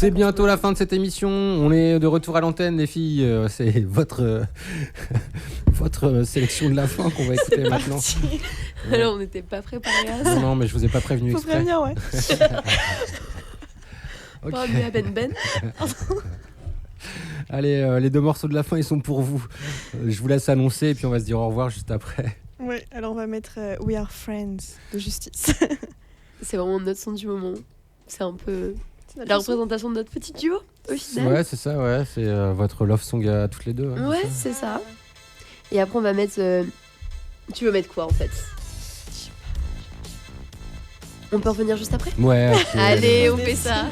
C'est bientôt la fin de cette émission. On est de retour à l'antenne, les filles. C'est votre sélection de la fin qu'on va écouter maintenant. Ouais. Alors, on n'était pas préparés à ça. Non, mais je vous ai pas prévenu exprès. Faut prévenir, ouais. Ok. Pas mieux à Ben. Allez, les 2 morceaux de la fin, ils sont pour vous. Je vous laisse annoncer et puis on va se dire au revoir juste après. Ouais, alors on va mettre We Are Friends de Justice. C'est vraiment notre son du moment. C'est un peu la représentation de notre petit duo, au final. Ouais, c'est ça, ouais. C'est votre love song à toutes les deux. Ouais, c'est ça. Et après, on va mettre... Tu veux mettre quoi, en fait? On peut revenir juste après? Ouais. Okay. Allez, on fait ça.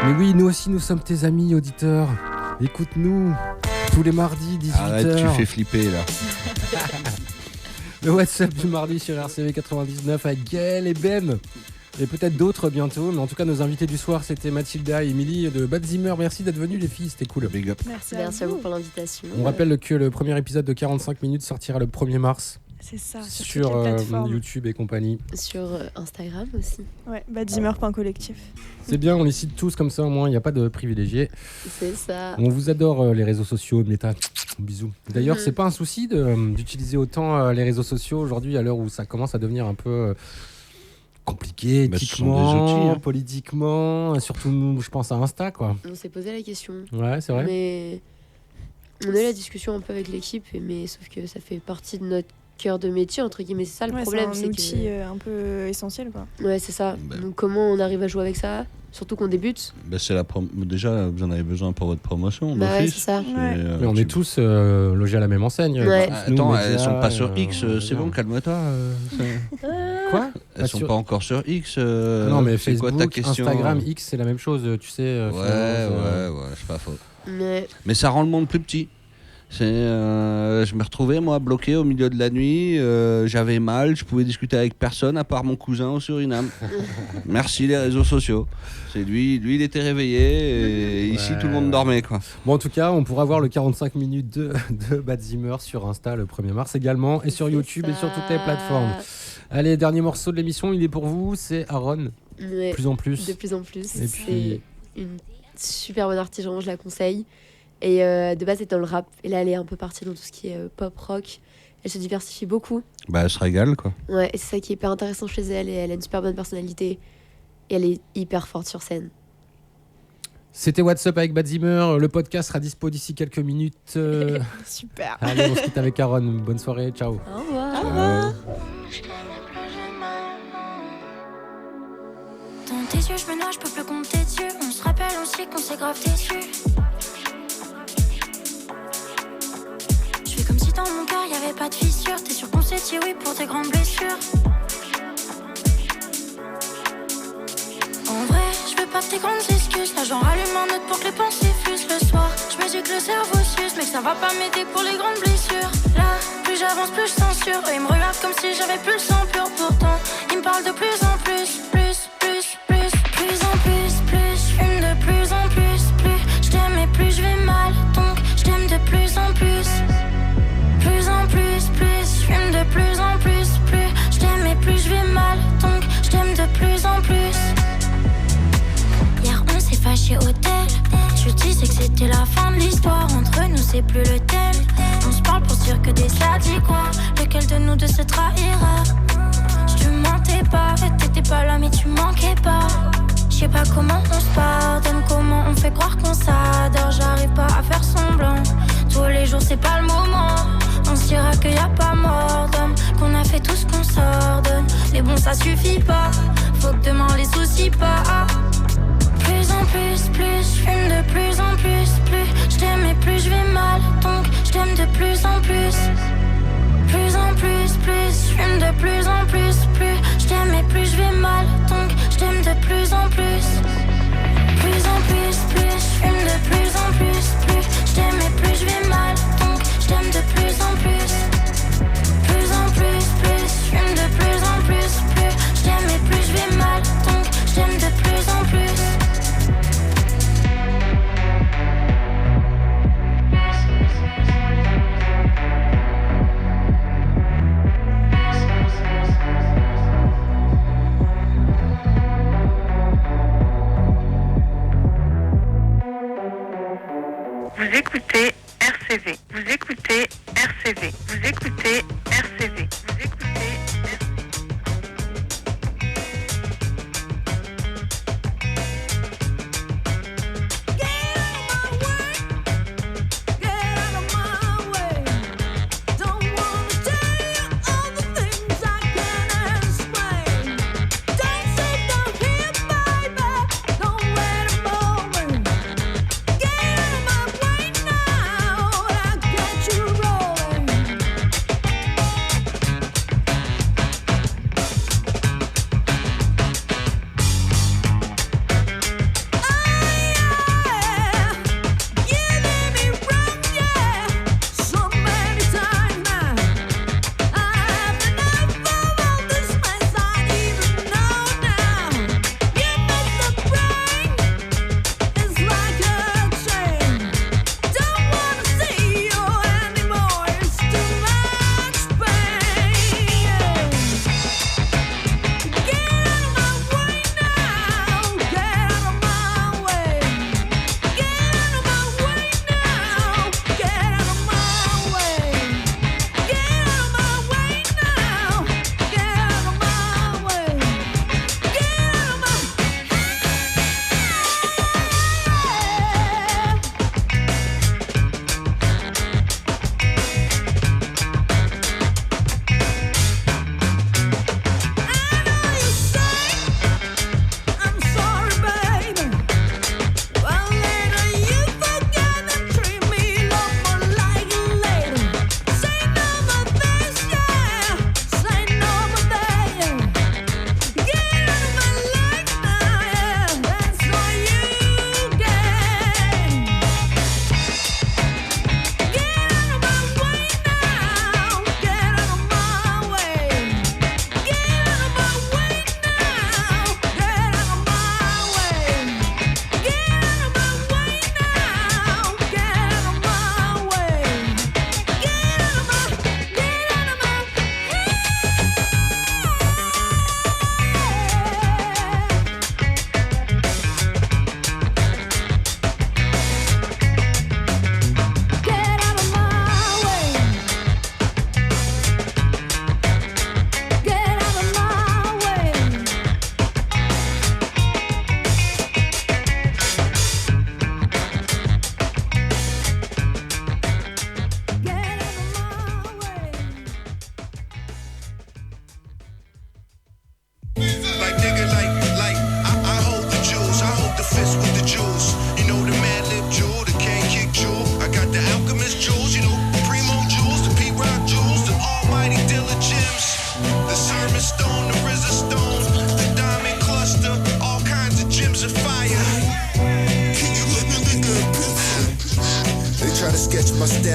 Mais oui, nous aussi, nous sommes tes amis auditeurs. Écoute-nous tous les mardis, 18h. Arrête, tu fais flipper là. Le WhatsApp du mardi sur RCV 99 avec Gaël et Ben. Et peut-être d'autres bientôt. Mais en tout cas, nos invités du soir, c'était Mathilda et Émilie de Bad Zimmer. Merci d'être venus, les filles. C'était cool. Big up. Merci à vous pour l'invitation. On rappelle que le premier épisode de 45 minutes sortira le 1er mars. C'est ça, sur toutes les plateformes. YouTube et compagnie. Sur Instagram aussi. Ouais, badzimmer.collectif. C'est bien, on les cite tous comme ça, au moins, il n'y a pas de privilégiés. C'est ça. On vous adore les réseaux sociaux, Meta. Bisous. D'ailleurs, c'est pas un souci d'utiliser autant les réseaux sociaux aujourd'hui, à l'heure où ça commence à devenir un peu compliqué, éthiquement, ce sont des outils, hein. politiquement, surtout, je pense à Insta, quoi. On s'est posé la question. Ouais, c'est vrai. Mais on a eu la discussion un peu avec l'équipe, mais sauf que ça fait partie de notre cœur de métier, entre guillemets. C'est ça le problème. C'est un outil un peu essentiel, quoi. Ouais, c'est ça. Donc comment on arrive à jouer avec ça ? Surtout qu'on débute. C'est déjà, vous en avez besoin pour votre promotion. Ouais, c'est ça. Mais on est tous logés à la même enseigne. Ouais. Attends, elles sont pas sur X, c'est bon, calme-toi. Quoi ? Elles sont pas encore sur X. Non, mais c'est Facebook, quoi ta question Instagram, X, c'est la même chose, tu sais. Ouais, c'est pas faux. Mais ça rend le monde plus petit. Je me retrouvais moi bloqué au milieu de la nuit, j'avais mal, je pouvais discuter avec personne à part mon cousin au Suriname. Merci les réseaux sociaux. C'est lui il était réveillé et ici tout le monde dormait, quoi. Bon, en tout cas, on pourra voir le 45 minutes de Bad Zimmer sur Insta le 1er mars également, et sur YouTube et sur toutes les plateformes. Allez, dernier morceau de l'émission, il est pour vous, c'est Aaron. Ouais, plus en plus. De plus en plus. Et puis c'est une super bonne artiste, je la conseille. Et de base, elle est dans le rap. Et là, elle est un peu partie dans tout ce qui est pop rock. Elle se diversifie beaucoup. Elle se régale, quoi. Ouais, et c'est ça qui est hyper intéressant chez elle. Et elle a une super bonne personnalité. Et elle est hyper forte sur scène. C'était What's Up avec Bad Zimmer. Le podcast sera dispo d'ici quelques minutes. Super. Allez, on se quitte avec Aaron. Bonne soirée, ciao. Au revoir. Au revoir. Dans tes yeux, je me noie, je peux plus compter dessus. On se rappelle aussi qu'on s'est grave déçus. Je fais comme si dans mon cœur y avait pas de fissure. T'es sûr qu'on s'est dit oui pour tes grandes blessures. En vrai, je veux pas tes grandes excuses. Là j'en rallume un autre pour que les pensées fusent le soir. Je me dis que le cerveau s'use, mais que ça va pas m'aider pour les grandes blessures. Là, plus j'avance, plus je censure. Et ils me regardent comme si j'avais plus le sang pur. Pourtant, ils me parlent de plus en plus. Plus en plus, je fume de plus en plus. Plus je t'aime et plus je vais mal. Donc je t'aime de plus en plus. Plus en plus, je fume de plus en plus. Plus je t'aime et plus je vais mal. Donc je t'aime de plus en plus. Hier on s'est fâché au tel. Je disais que c'était la fin de l'histoire. Entre nous c'est plus le thème. On se parle pour se dire que des ça dit quoi. Lequel de nous deux se trahira? Je te mentais pas, t'étais pas là mais tu manquais pas. Je sais pas comment on se pardonne, comment on fait croire qu'on s'adore. J'arrive pas à faire semblant, tous les jours c'est pas le moment. On se dira qu'il y a pas mort d'homme, qu'on a fait tout ce qu'on s'ordonne. Mais bon ça suffit pas, faut que demain les soucis pas. Plus en plus, je fume de plus en plus. Plus je t'aime et plus je vais mal, donc je t'aime de plus en plus. Plus en plus, je fume de plus en plus. Plus je t'aime et plus je vais mal, donc je t'aime de plus en plus. Plus en plus, je fume de plus en plus. Plus je t'aime et plus je vais mal, donc je t'aime de plus en plus. Plus en plus, je fume de plus en plus. Plus je t'aime et plus je vais mal, donc je t'aime de plus en plus. Vous écoutez RCV. Vous écoutez RCV.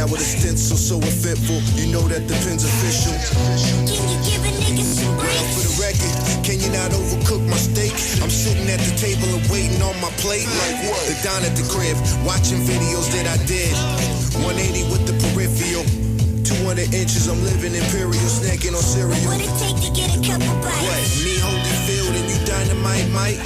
now with a stencil so eventful. You know that the pen's official. Can you give a nigga some break? For the record, can you not overcook my steak? I'm sitting at the table and waiting on my plate. Like what? The Don at the crib, watching videos that I did. 180 with the peripheral. 200 inches, I'm living imperial, snacking on cereal. What it take to get a couple bites? What? Me Holyfield and you Dynamite, Mike?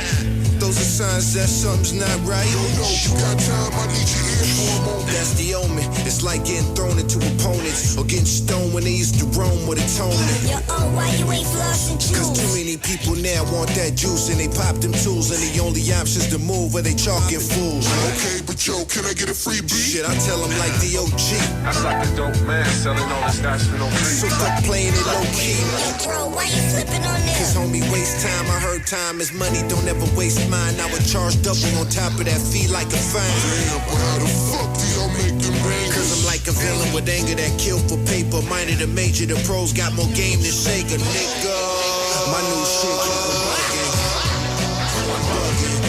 Those are signs that something's not right. Yo, you got time, I need you here for a moment. That's the omen. It's like getting thrown into opponents or getting stoned when they used to roam with atonement. Yo, why you ain't flossing juice? Cause too many people now want that juice and they pop them tools and the only option's to move or they chalking fools. Okay, but yo, can I get a free beat? Shit, I tell them like the OG. That's like a dope man selling all the stats for no So stop playing it low key. Yo, bro, why you flipping on this? Cause homie, waste time. I heard time is money, don't ever waste mine. I would charge double on top of that fee like a fine. Damn, but how the fuck do y'all make them bangers? Cause I'm like a villain with anger that kill for paper. Minor to major, the pros got more game than Sega, nigga. My new shit keep them bugging.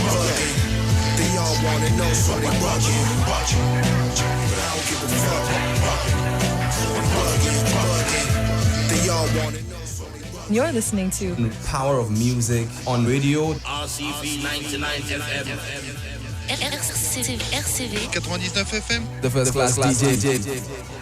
Bugging. They all wanna know, so they bugging. But I don't give a fuck. Bugging. They all wanna know, so they bugging. You're listening to The Power of Music on radio. RCV 99 FM. RCV 99 FM. The first class DJ.